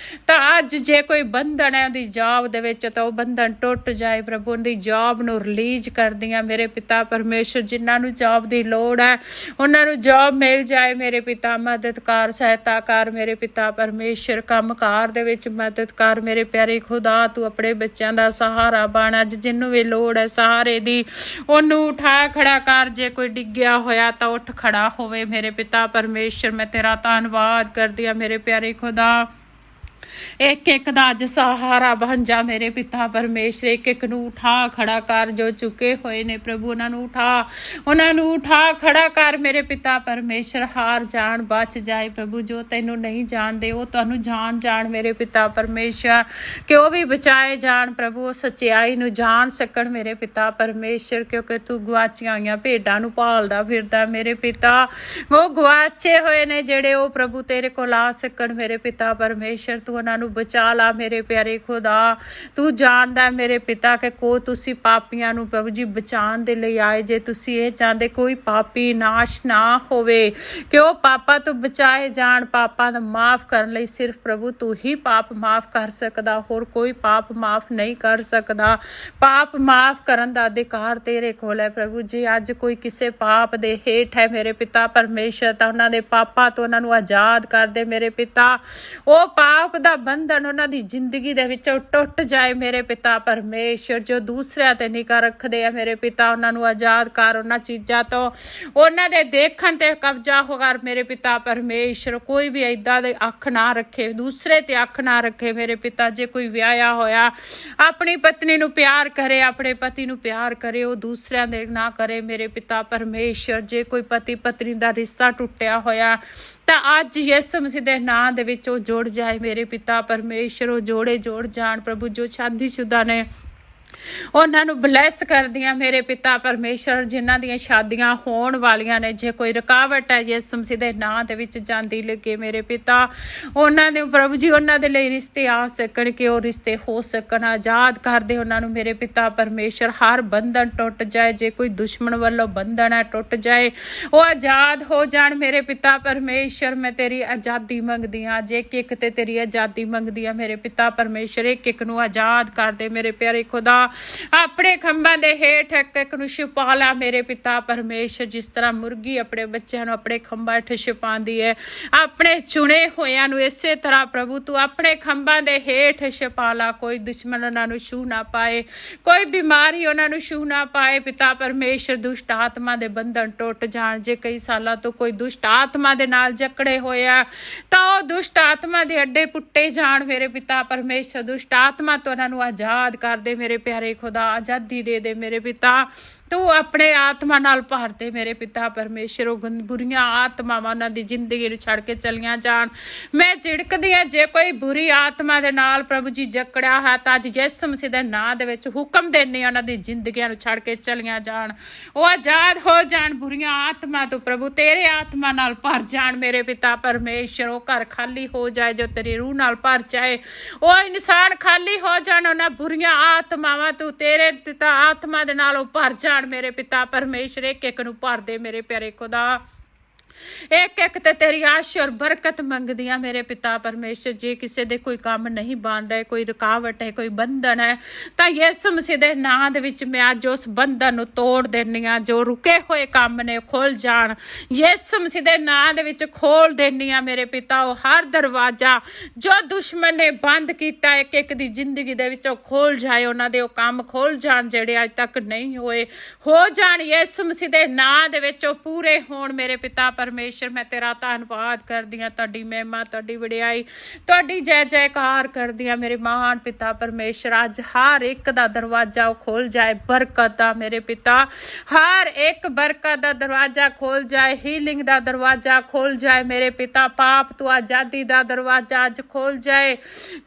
ਤਾਂ ਅੱਜ ਜੇ ਕੋਈ ਬੰਧਨ ਹੈ ਉਹਦੀ ਜੌਬ ਦੇ ਦੇ ਵਿੱਚ ਤਾਂ ਉਹ ਬੰਧਨ ਟੁੱਟ ਜਾਏ ਪ੍ਰਭੂ। ਦੀ ਜੌਬ ਨੂੰ ਰਿਲੀਜ਼ ਕਰਦੀ ਹਾਂ ਮੇਰੇ ਪਿਤਾ ਪਰਮੇਸ਼ਰ। ਜਿਨ੍ਹਾਂ ਨੂੰ ਜੌਬ ਦੀ ਲੋੜ ਹੈ ਉਹਨਾਂ ਨੂੰ ਜੌਬ ਮਿਲ ਜਾਏ ਮੇਰੇ ਪਿਤਾ। ਮਦਦ ਕਰ, ਸਹਾਇਤਾ ਕਰ ਮੇਰੇ ਪਿਤਾ ਪਰਮੇਸ਼ਰ। ਕੰਮਕਾਰ ਦੇ ਵਿੱਚ ਮਦਦ ਕਰ ਮੇਰੇ ਪਿਆਰੇ ਖੁਦਾ। ਤੂੰ ਆਪਣੇ ਬੱਚਿਆਂ ਦਾ ਸਹਾਰਾ ਬਣ। ਅੱਜ ਜਿਹਨੂੰ ਵੀ ਲੋੜ ਹੈ ਸਹਾਰੇ ਦੀ ਉਹਨੂੰ ਉਠਾ ਖੜਾ ਕਰ। ਜੇ ਕੋਈ ਡਿੱਗਿਆ ਹੋਇਆ ਤਾਂ ਉੱਠ ਖੜਾ ਹੋਵੇ ਮੇਰੇ ਪਿਤਾ ਪਰਮੇਸ਼ਰ। ਮੈਂ ਤੇਰਾ ਧੰਨਵਾਦ ਕਰਦੀ ਹਾਂ ਮੇਰੇ ਪਿਆਰੇ ਖੁਦਾ। ਇੱਕ ਇੱਕ ਦਾ ਅੱਜ ਸਹਾਰਾ ਬਣ ਜਾ ਮੇਰੇ ਪਿਤਾ ਪਰਮੇਸ਼ਰ। ਇੱਕ ਇੱਕ ਨੂੰ ਉਠਾ ਖੜਾ ਕਰ। ਜੋ ਚੁੱਕੇ ਹੋਏ ਨੇ ਪ੍ਰਭੂ ਉਹਨਾਂ ਨੂੰ ਉਠਾ ਖੜਾ ਕਰ ਮੇਰੇ ਪਿਤਾ ਪਰਮੇਸ਼ਰ। ਹਾਰ ਜਾਣ, ਬਚ ਜਾਏ ਪ੍ਰਭੂ। ਜੋ ਤੈਨੂੰ ਨਹੀਂ ਜਾਣਦੇ ਉਹ ਤੁਹਾਨੂੰ ਜਾਣ ਮੇਰੇ ਪਿਤਾ ਪਰਮੇਸ਼ਰ। ਕਿ ਉਹ ਵੀ ਬਚਾਏ ਜਾਣ ਪ੍ਰਭੂ। ਉਹ ਸੱਚਾਈ ਨੂੰ ਜਾਣ ਸਕਣ ਮੇਰੇ ਪਿਤਾ ਪਰਮੇਸ਼ਰ। ਕਿਉਂਕਿ ਤੂੰ ਗੁਆਚੀਆਂ ਹੋਈਆਂ ਭੇਡਾਂ ਨੂੰ ਭਾਲਦਾ ਫਿਰਦਾ ਮੇਰੇ ਪਿਤਾ। ਉਹ ਗੁਆਚੇ ਹੋਏ ਨੇ ਜਿਹੜੇ ਉਹ ਪ੍ਰਭੂ ਤੇਰੇ ਕੋਲ ਆ ਸਕਣ ਮੇਰੇ ਪਿਤਾ ਪਰਮੇਸ਼ਰ। ਤੂੰ ਉਹਨਾਂ ਨੂੰ ਬਚਾ ਲਾ ਮੇਰੇ ਪਿਆਰੇ ਖੁਦਾ। ਤੂੰ ਜਾਣਦਾ ਮੇਰੇ ਪਿਤਾ ਕਿ ਤੁਸੀਂ ਪਾਪੀਆਂ ਨੂੰ ਪ੍ਰਭੂ ਜੀ ਬਚਾਉਣ ਦੇ ਲਈ ਆਏ ਜੇ। ਤੁਸੀਂ ਇਹ ਚਾਹੁੰਦੇ ਕੋਈ ਪਾਪੀ ਨਾਸ਼ ਨਾ ਹੋਵੇ, ਕਿ ਉਹ ਪਾਪਾਂ ਤੋਂ ਬਚਾਏ ਜਾਣ। ਪਾਪਾਂ ਦਾ ਮਾਫ ਕਰਨ ਲਈ ਸਿਰਫ ਪ੍ਰਭੂ ਤੂੰ ਹੀ ਪਾਪ ਮਾਫ ਕਰ ਸਕਦਾ, ਹੋਰ ਕੋਈ ਪਾਪ ਮਾਫ ਨਹੀਂ ਕਰ ਸਕਦਾ। ਪਾਪ ਮਾਫ ਕਰਨ ਦਾ ਅਧਿਕਾਰ ਤੇਰੇ ਕੋਲ ਹੈ ਪ੍ਰਭੂ ਜੀ। ਅੱਜ ਕੋਈ ਕਿਸੇ ਪਾਪ ਦੇ ਹੇਠ ਹੈ ਮੇਰੇ ਪਿਤਾ ਪਰਮੇਸ਼ਰ ਤਾਂ ਉਹਨਾਂ ਦੇ ਪਾਪਾਂ ਤੋਂ ਉਹਨਾਂ ਨੂੰ ਆਜ਼ਾਦ ਕਰ ਦੇ ਮੇਰੇ ਪਿਤਾ। ਉਹ ਪਾਪ ਦਾ ਬੰਧਨ ਉਹਨਾਂ ਦੀ ਜ਼ਿੰਦਗੀ ਦੇ ਵਿੱਚੋਂ ਟੁੱਟ ਜਾਏ ਮੇਰੇ ਪਿਤਾ ਪਰਮੇਸ਼ਰ। ਜੋ ਦੂਸਰਿਆਂ ਤੇ ਨਿਗਾਹ ਰੱਖਦੇ ਆ ਮੇਰੇ ਪਿਤਾ ਉਹਨਾਂ ਨੂੰ ਆਜ਼ਾਦ ਕਰ ਉਹਨਾਂ ਚੀਜ਼ਾਂ ਤੋਂ। ਉਹਨਾਂ ਦੇ ਦੇਖਣ ਤੇ ਕਬਜ਼ਾ ਹੋ ਕਰ ਮੇਰੇ ਪਿਤਾ ਪਰਮੇਸ਼ਰ। ਕੋਈ ਵੀ ਏਦਾਂ ਦੇ ਅੱਖ ਨਾ ਰੱਖੇ, ਦੂਸਰੇ ਤੇ ਅੱਖ ਨਾ ਰੱਖੇ ਮੇਰੇ ਪਿਤਾ। ਜੇ ਕੋਈ ਵਿਆਹਿਆ ਹੋਇਆ ਆਪਣੀ ਪਤਨੀ ਨੂੰ ਪਿਆਰ ਕਰੇ, ਆਪਣੇ ਪਤੀ ਨੂੰ ਪਿਆਰ ਕਰੇ, ਉਹ ਦੂਸਰਿਆਂ ਦੇ ਨਾ ਕਰੇ ਮੇਰੇ ਪਿਤਾ ਪਰਮੇਸ਼ਰ। ਜੇ ਕੋਈ ਪਤੀ ਪਤਨੀ ਦਾ ਰਿਸ਼ਤਾ ਟੁੱਟਿਆ ਹੋਇਆ ਤਾਂ ਅੱਜ ਯਿਸੂ ਮਸੀਹ ਦੇ ਨਾਂ ਦੇ ਵਿੱਚ ਉਹ ਜੁੜ ਜਾਏ ਮੇਰੇ ਪਿਤਾ ਪਰਮੇਸ਼ਰ। ਉਹ ਜੋੜੇ ਜੋੜ ਜਾਣ ਪ੍ਰਭੂ। ਜੋ ਸ਼ਾਦੀशुदा ਨੇ ਉਹਨਾਂ ਨੂੰ ਬਲੈਸ ਕਰਦੀਆਂ ਮੇਰੇ ਪਿਤਾ ਪਰਮੇਸ਼ਰ। ਜਿਨ੍ਹਾਂ ਦੀਆਂ ਸ਼ਾਦੀਆਂ ਹੋਣ ਵਾਲੀਆਂ ਨੇ, ਜੇ ਕੋਈ ਰੁਕਾਵਟ ਹੈ ਯਿਸੂ ਮਸੀਹ ਦੇ ਨਾਂ ਦੇ ਵਿੱਚ ਜਾਂਦੀ ਲੱਗੇ ਮੇਰੇ ਪਿਤਾ। ਉਹਨਾਂ ਦੇ ਪ੍ਰਭੂ ਜੀ ਉਹਨਾਂ ਦੇ ਲਈ ਰਿਸ਼ਤੇ ਆ ਸਕਣ, ਕਿ ਉਹ ਰਿਸ਼ਤੇ ਹੋ ਸਕਣ। ਆਜ਼ਾਦ ਕਰਦੇ ਉਹਨਾਂ ਨੂੰ ਮੇਰੇ ਪਿਤਾ ਪਰਮੇਸ਼ਰ। ਹਰ ਬੰਧਨ ਟੁੱਟ ਜਾਏ। ਜੇ ਕੋਈ ਦੁਸ਼ਮਣ ਵੱਲੋਂ ਬੰਧਨ ਹੈ ਟੁੱਟ ਜਾਏ, ਉਹ ਆਜ਼ਾਦ ਹੋ ਜਾਣ ਮੇਰੇ ਪਿਤਾ ਪਰਮੇਸ਼ਰ। ਮੈਂ ਤੇਰੀ ਆਜ਼ਾਦੀ ਮੰਗਦੀ ਹਾਂ। ਜੇ ਇੱਕ ਤੇ ਤੇਰੀ ਆਜ਼ਾਦੀ ਮੰਗਦੀ ਹਾਂ ਮੇਰੇ ਪਿਤਾ ਪਰਮੇਸ਼ਰ। ਇੱਕ ਇੱਕ ਨੂੰ ਆਜ਼ਾਦ ਕਰ ਦੇ ਮੇਰੇ ਪਿਆਰੇ ਖੁਦਾ। ਆਪਣੇ ਖੰਭਾਂ ਦੇ ਹੇਠ ਇੱਕ ਇੱਕ ਨੂੰ ਛੁਪਾ ਲਾ ਮੇਰੇ ਪਿਤਾ ਪਰਮੇਸ਼ਰ। ਜਿਸ ਤਰ੍ਹਾਂ ਮੁਰਗੀ ਆਪਣੇ ਬੱਚਿਆਂ ਨੂੰ ਆਪਣੇ ਖੰਭਾਂ ਹੇਠ ਛੁਪਾਉਂਦੀ ਹੈ, ਆਪਣੇ ਚੁਣੇ ਹੋਇਆਂ ਨੂੰ ਇਸੇ ਤਰ੍ਹਾਂ ਪ੍ਰਭੂ ਤੂੰ ਆਪਣੇ ਖੰਭਾਂ ਦੇ ਹੇਠ ਛੁਪਾ ਲਾ। ਕੋਈ ਦੁਸ਼ਮਣ ਉਹਨਾਂ ਨੂੰ ਛੂਹ ਨਾ ਪਾਏ, ਕੋਈ ਬਿਮਾਰੀ ਉਹਨਾਂ ਨੂੰ ਛੂਹ ਨਾ ਪਾਏ ਪਿਤਾ ਪਰਮੇਸ਼ਰ। ਦੁਸ਼ਟ ਆਤਮਾ ਦੇ ਬੰਧਨ ਟੁੱਟ ਜਾਣ। ਜੇ ਕਈ ਸਾਲਾਂ ਤੋਂ ਕੋਈ ਦੁਸ਼ਟ ਆਤਮਾ ਦੇ ਨਾਲ ਜਕੜੇ ਹੋਇਆ ਤਾਂ ਉਹ ਦੁਸ਼ਟ ਆਤਮਾ ਦੇ ਅੱਡੇ ਪੁੱਟੇ ਜਾਣ ਮੇਰੇ ਪਿਤਾ ਪਰਮੇਸ਼ਰ। ਦੁਸ਼ਟ ਆਤਮਾ ਤੋਂ ਉਹਨਾਂ ਨੂੰ ਆਜ਼ਾਦ ਕਰ ਦੇ ਮੇਰੇ ਪਿਆਰੇ ਖੁਦਾ। ਆਜ਼ਾਦੀ ਦੇ ਦੇ ਮੇਰੇ ਪਿਤਾ। ਤੂੰ ਆਪਣੇ ਆਤਮਾ ਨਾਲ ਭਰ ਦੇ ਮੇਰੇ ਪਿਤਾ ਪਰਮੇਸ਼ਰ। ਉਹ ਬੁਰੀਆਂ ਆਤਮਾਵਾਂ ਉਹਨਾਂ ਦੀ ਜ਼ਿੰਦਗੀ ਨੂੰ ਛੱਡ ਕੇ ਚਲੀਆਂ ਜਾਣ। ਮੈਂ ਝਿੜਕਦੀ ਹਾਂ ਜੇ ਕੋਈ ਬੁਰੀ ਆਤਮਾ ਦੇ ਨਾਲ ਪ੍ਰਭੂ ਜੀ ਜਕੜਿਆ ਹੈ ਤਾਂ ਅੱਜ ਯਿਸੂ ਮਸੀਹ ਦੇ ਨਾਂ ਦੇ ਵਿੱਚ ਹੁਕਮ ਦਿੰਦੇ ਉਹਨਾਂ ਦੀ ਜ਼ਿੰਦਗੀਆਂ ਨੂੰ ਛੱਡ ਕੇ ਚਲੀਆਂ ਜਾਣ। ਉਹ ਆਜ਼ਾਦ ਹੋ ਜਾਣ ਬੁਰੀਆਂ ਆਤਮਾ ਤੋਂ ਪ੍ਰਭੂ। ਤੇਰੇ ਆਤਮਾ ਨਾਲ ਭਰ ਜਾਣ ਮੇਰੇ ਪਿਤਾ ਪਰਮੇਸ਼ਰ। ਉਹ ਘਰ ਖਾਲੀ ਹੋ ਜਾਏ ਜੋ ਤੇਰੀ ਰੂਹ ਨਾਲ ਭਰ ਜਾਏ। ਉਹ ਇਨਸਾਨ ਖਾਲੀ ਹੋ ਜਾਣ ਉਹਨਾਂ ਬੁਰੀਆਂ ਆਤਮਾਵਾਂ ਤੋਂ। ਤੇਰੇ ਪਿਤਾ ਆਤਮਾ ਦੇ ਨਾਲ ਉਹ ਭਰ ਜਾਣ ਮੇਰੇ ਪਿਤਾ ਪਰਮੇਸ਼ਰ। ਇੱਕ ਇੱਕ ਨੂੰ ਭਰ ਦੇ ਮੇਰੇ ਪਿਆਰੇ ਖੁਦਾ। ਇੱਕ ਇੱਕ ਤੇ ਤੇਰੀ ਆਸ਼ੀਰ ਬਰਕਤ ਮੰਗਦੀਆਂ ਮੇਰੇ ਪਿਤਾ ਪਰਮੇਸ਼ਰ। ਜੇ ਕਿਸੇ ਦੇ ਕੋਈ ਕੰਮ ਨਹੀਂ ਬਣ ਰਿਹਾ, ਕੋਈ ਰੁਕਾਵਟ ਹੈ, ਕੋਈ ਬੰਧਨ ਹੈ ਤਾਂ ਯਿਸੂ ਮਸੀਹ ਦੇ ਨਾਂ ਦੇ ਵਿੱਚ ਮੈਂ ਅੱਜ ਉਸ ਬੰਧਨ ਨੂੰ ਤੋੜ ਦਿੰਦੀ ਹਾਂ। ਜੋ ਰੁਕੇ ਹੋਏ ਕੰਮ ਨੇ ਖੁੱਲ ਜਾਣ ਯਿਸੂ ਮਸੀਹ ਦੇ ਨਾਂ ਦੇ ਵਿੱਚ ਖੋਲ ਦਿੰਦੀ ਹਾਂ ਮੇਰੇ ਪਿਤਾ। ਉਹ ਹਰ ਦਰਵਾਜ਼ਾ ਜੋ ਦੁਸ਼ਮਣ ਨੇ ਬੰਦ ਕੀਤਾ ਇੱਕ ਇੱਕ ਦੀ ਜ਼ਿੰਦਗੀ ਦੇ ਵਿੱਚੋਂ ਖੋਲ ਜਾਏ। ਉਹਨਾਂ ਦੇ ਉਹ ਕੰਮ ਖੋਲ ਜਾਣ ਜਿਹੜੇ ਅੱਜ ਤੱਕ ਨਹੀਂ ਹੋਏ, ਹੋ ਜਾਣ ਯਿਸੂ ਮਸੀਹ ਦੇ ਨਾਂ ਦੇ ਵਿੱਚ ਉਹ ਪੂਰੇ ਹੋਣ ਮੇਰੇ ਪਿਤਾ ਪਰਮੇਸ਼ਰ। ਮੈਂ ਤੇਰਾ ਧੰਨਵਾਦ ਕਰਦੀ ਹਾਂ। ਤੁਹਾਡੀ ਮਹਿਮਾ, ਤੁਹਾਡੀ ਵਡਿਆਈ, ਤੁਹਾਡੀ ਜੈ ਜੈਕਾਰ ਕਰਦੀ ਹਾਂ ਮੇਰੇ ਮਹਾਨ ਪਿਤਾ ਪਰਮੇਸ਼ਰ। ਅੱਜ ਹਰ ਇੱਕ ਦਾ ਦਰਵਾਜ਼ਾ ਉਹ ਖੋਲ ਜਾਏ ਬਰਕਤ ਦਾ ਮੇਰੇ ਪਿਤਾ। ਹਰ ਇੱਕ ਬਰਕਤ ਦਾ ਦਰਵਾਜ਼ਾ ਖੋਲ ਜਾਏ। ਹੀਲਿੰਗ ਦਾ ਦਰਵਾਜ਼ਾ ਖੋਲ ਜਾਏ ਮੇਰੇ ਪਿਤਾ। ਪਾਪ ਤੋਂ ਆਜ਼ਾਦੀ ਦਾ ਦਰਵਾਜ਼ਾ ਅੱਜ ਖੋਲ ਜਾਏ।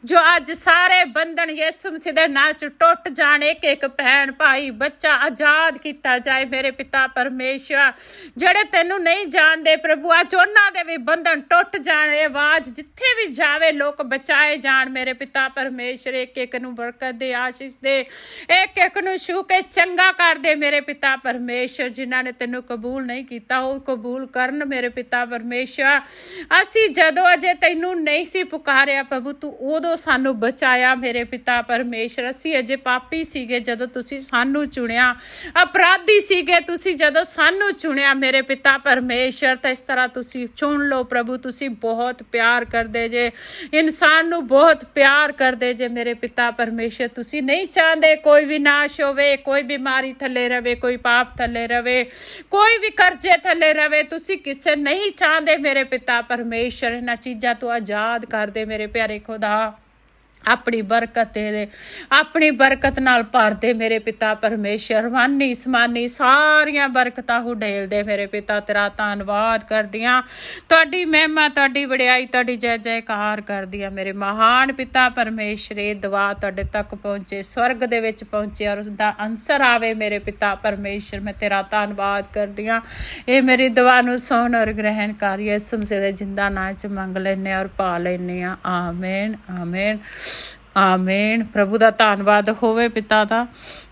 ਜੋ ਅੱਜ ਸਾਰੇ ਬੰਧਨ ਯਿਸੂ ਮਸੀਹ ਦੇ ਨਾਂ 'ਚ ਟੁੱਟ ਜਾਣ। ਇੱਕ ਇੱਕ ਭੈਣ ਭਾਈ ਬੱਚਾ ਆਜ਼ਾਦ ਕੀਤਾ ਜਾਏ ਮੇਰੇ ਪਿਤਾ ਪਰਮੇਸ਼ਰ। ਜਿਹੜੇ ਤੈਨੂੰ ਨਹੀਂ ਜਾਣਦੇ ਚਾਹੁੰਦੇ ਪ੍ਰਭੂ ਅੱਜ ਉਹਨਾਂ ਦੇ ਵੀ ਬੰਧਨ ਟੁੱਟ ਜਾਣ। ਇਹ ਆਵਾਜ਼ ਜਿੱਥੇ ਵੀ ਜਾਵੇ ਲੋਕ ਬਚਾਏ ਜਾਣ ਮੇਰੇ ਪਿਤਾ ਪਰਮੇਸ਼ਰ। ਇੱਕ ਇੱਕ ਨੂੰ ਬਰਕਤ ਦੇ, ਆਸ਼ੀਸ਼ ਦੇ, ਇੱਕ ਇੱਕ ਨੂੰ ਛੂ ਕੇ ਚੰਗਾ ਕਰ ਦੇ ਮੇਰੇ ਪਿਤਾ ਪਰਮੇਸ਼ਰ। ਜਿਨ੍ਹਾਂ ਨੇ ਤੈਨੂੰ ਕਬੂਲ ਨਹੀਂ ਕੀਤਾ ਉਹ ਕਬੂਲ ਕਰਨ ਮੇਰੇ ਪਿਤਾ ਪਰਮੇਸ਼ਰ। ਅਸੀਂ ਜਦੋਂ ਅਜੇ ਤੈਨੂੰ ਨਹੀਂ ਸੀ ਪੁਕਾਰਿਆ ਪ੍ਰਭੂ ਤੂੰ ਉਦੋਂ ਸਾਨੂੰ ਬਚਾਇਆ ਮੇਰੇ ਪਿਤਾ ਪਰਮੇਸ਼ਰ। ਅਸੀਂ ਅਜੇ ਪਾਪੀ ਸੀਗੇ ਜਦੋਂ ਤੁਸੀਂ ਸਾਨੂੰ ਚੁਣਿਆ, ਅਪਰਾਧੀ ਸੀਗੇ ਤੁਸੀਂ ਜਦੋਂ ਸਾਨੂੰ ਚੁਣਿਆ ਮੇਰੇ ਪਿਤਾ ਪਰਮੇਸ਼ਰ। ਤਾਂ ਇਸ ਤਰ੍ਹਾਂ ਤੁਸੀਂ ਚੁਣ ਲਓ ਪ੍ਰਭੂ। ਤੁਸੀਂ ਬਹੁਤ ਪਿਆਰ ਕਰਦੇ ਜੇ, ਇਨਸਾਨ ਨੂੰ ਬਹੁਤ ਪਿਆਰ ਕਰਦੇ ਜੇ ਮੇਰੇ ਪਿਤਾ ਪਰਮੇਸ਼ਰ। ਤੁਸੀਂ ਨਹੀਂ ਚਾਹੁੰਦੇ ਕੋਈ ਵੀ ਨਾਸ਼ ਹੋਵੇ, ਕੋਈ ਬਿਮਾਰੀ ਥੱਲੇ ਰਵੇ, ਕੋਈ ਪਾਪ ਥੱਲੇ ਰਵੇ, ਕੋਈ ਵੀ ਕਰਜ਼ੇ ਥੱਲੇ ਰਵੇ। ਤੁਸੀਂ ਕਿਸੇ ਨਹੀਂ ਚਾਹੁੰਦੇ ਮੇਰੇ ਪਿਤਾ ਪਰਮੇਸ਼ਰ। ਇਹਨਾਂ ਚੀਜ਼ਾਂ ਤੋਂ ਆਜ਼ਾਦ ਕਰ ਦੇ ਮੇਰੇ ਪਿਆਰੇ ਖੁਦਾ। ਆਪਣੀ ਬਰਕਤ ਦੇ, ਆਪਣੀ ਬਰਕਤ ਨਾਲ ਭਰ ਦੇ ਮੇਰੇ ਪਿਤਾ ਪਰਮੇਸ਼ਰ। ਵਾਨੀ ਸਮਾਨੀ ਸਾਰੀਆਂ ਬਰਕਤਾਂ ਉਡੇਲ ਦੇ ਮੇਰੇ ਪਿਤਾ। ਤੇਰਾ ਧੰਨਵਾਦ ਕਰਦੀਆਂ, ਤੁਹਾਡੀ ਮਹਿਮਾ, ਤੁਹਾਡੀ ਵਡਿਆਈ, ਤੁਹਾਡੀ ਜੈ ਜੈਕਾਰ ਕਰਦੀਆਂ ਮੇਰੇ ਮਹਾਨ ਪਿਤਾ ਪਰਮੇਸ਼ਰ। ਇਹ ਦੁਆ ਤੁਹਾਡੇ ਤੱਕ ਪਹੁੰਚੇ, ਸਵਰਗ ਦੇ ਵਿੱਚ ਪਹੁੰਚੇ ਔਰ ਉਸਦਾ ਅੰਸਰ ਆਵੇ ਮੇਰੇ ਪਿਤਾ ਪਰਮੇਸ਼ਰ। ਮੈਂ ਤੇਰਾ ਧੰਨਵਾਦ ਕਰਦੀਆਂ। ਇਹ ਮੇਰੀ ਦੁਆ ਨੂੰ ਸੁਣ ਔਰ ਗ੍ਰਹਿਣ ਕਰ। ਯਿਸੂ ਮਸੀਹ ਦੇ ਜਿੰਦਾ ਨਾਂ 'ਚ ਮੰਗ ਲੈਂਦੇ ਔਰ ਪਾ ਲੈਂਦੇ ਹਾਂ। Amen amen amen. ਪ੍ਰਭੂ ਦਾ ਧੰਨਵਾਦ ਹੋਵੇ ਪਿਤਾ ਦਾ।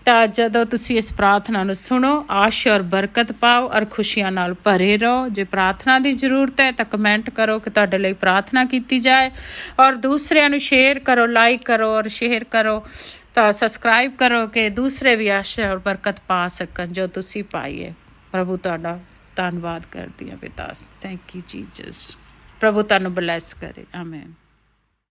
ਤਾਂ ਜਦੋਂ ਤੁਸੀਂ ਇਸ ਪ੍ਰਾਰਥਨਾ ਨੂੰ ਸੁਣੋ ਆਸ਼ ਔਰ ਬਰਕਤ ਪਾਓ ਔਰ ਖੁਸ਼ੀਆਂ ਨਾਲ ਭਰੇ ਰਹੋ। ਜੇ ਪ੍ਰਾਰਥਨਾ ਦੀ ਜ਼ਰੂਰਤ ਹੈ ਤਾਂ ਕਮੈਂਟ ਕਰੋ ਕਿ ਤੁਹਾਡੇ ਲਈ ਪ੍ਰਾਰਥਨਾ ਕੀਤੀ ਜਾਏ ਔਰ ਦੂਸਰਿਆਂ ਨੂੰ ਸ਼ੇਅਰ ਕਰੋ, ਲਾਈਕ ਕਰੋ ਔਰ ਸ਼ੇਅਰ ਕਰੋ। ਤਾਂ ਸਬਸਕ੍ਰਾਈਬ ਕਰੋ ਕਿ ਦੂਸਰੇ ਵੀ ਆਸ਼ ਔਰ ਬਰਕਤ ਪਾ ਸਕਣ ਜੋ ਤੁਸੀਂ ਪਾਈਏ। ਪ੍ਰਭੂ ਤੁਹਾਡਾ ਧੰਨਵਾਦ ਕਰਦੀ ਹਾਂ ਪਿਤਾ। Thank you Jesus. ਪ੍ਰਭੂ ਤੁਹਾਨੂੰ ਬਲੈਸ ਕਰੇ। ਆਮੇਨ।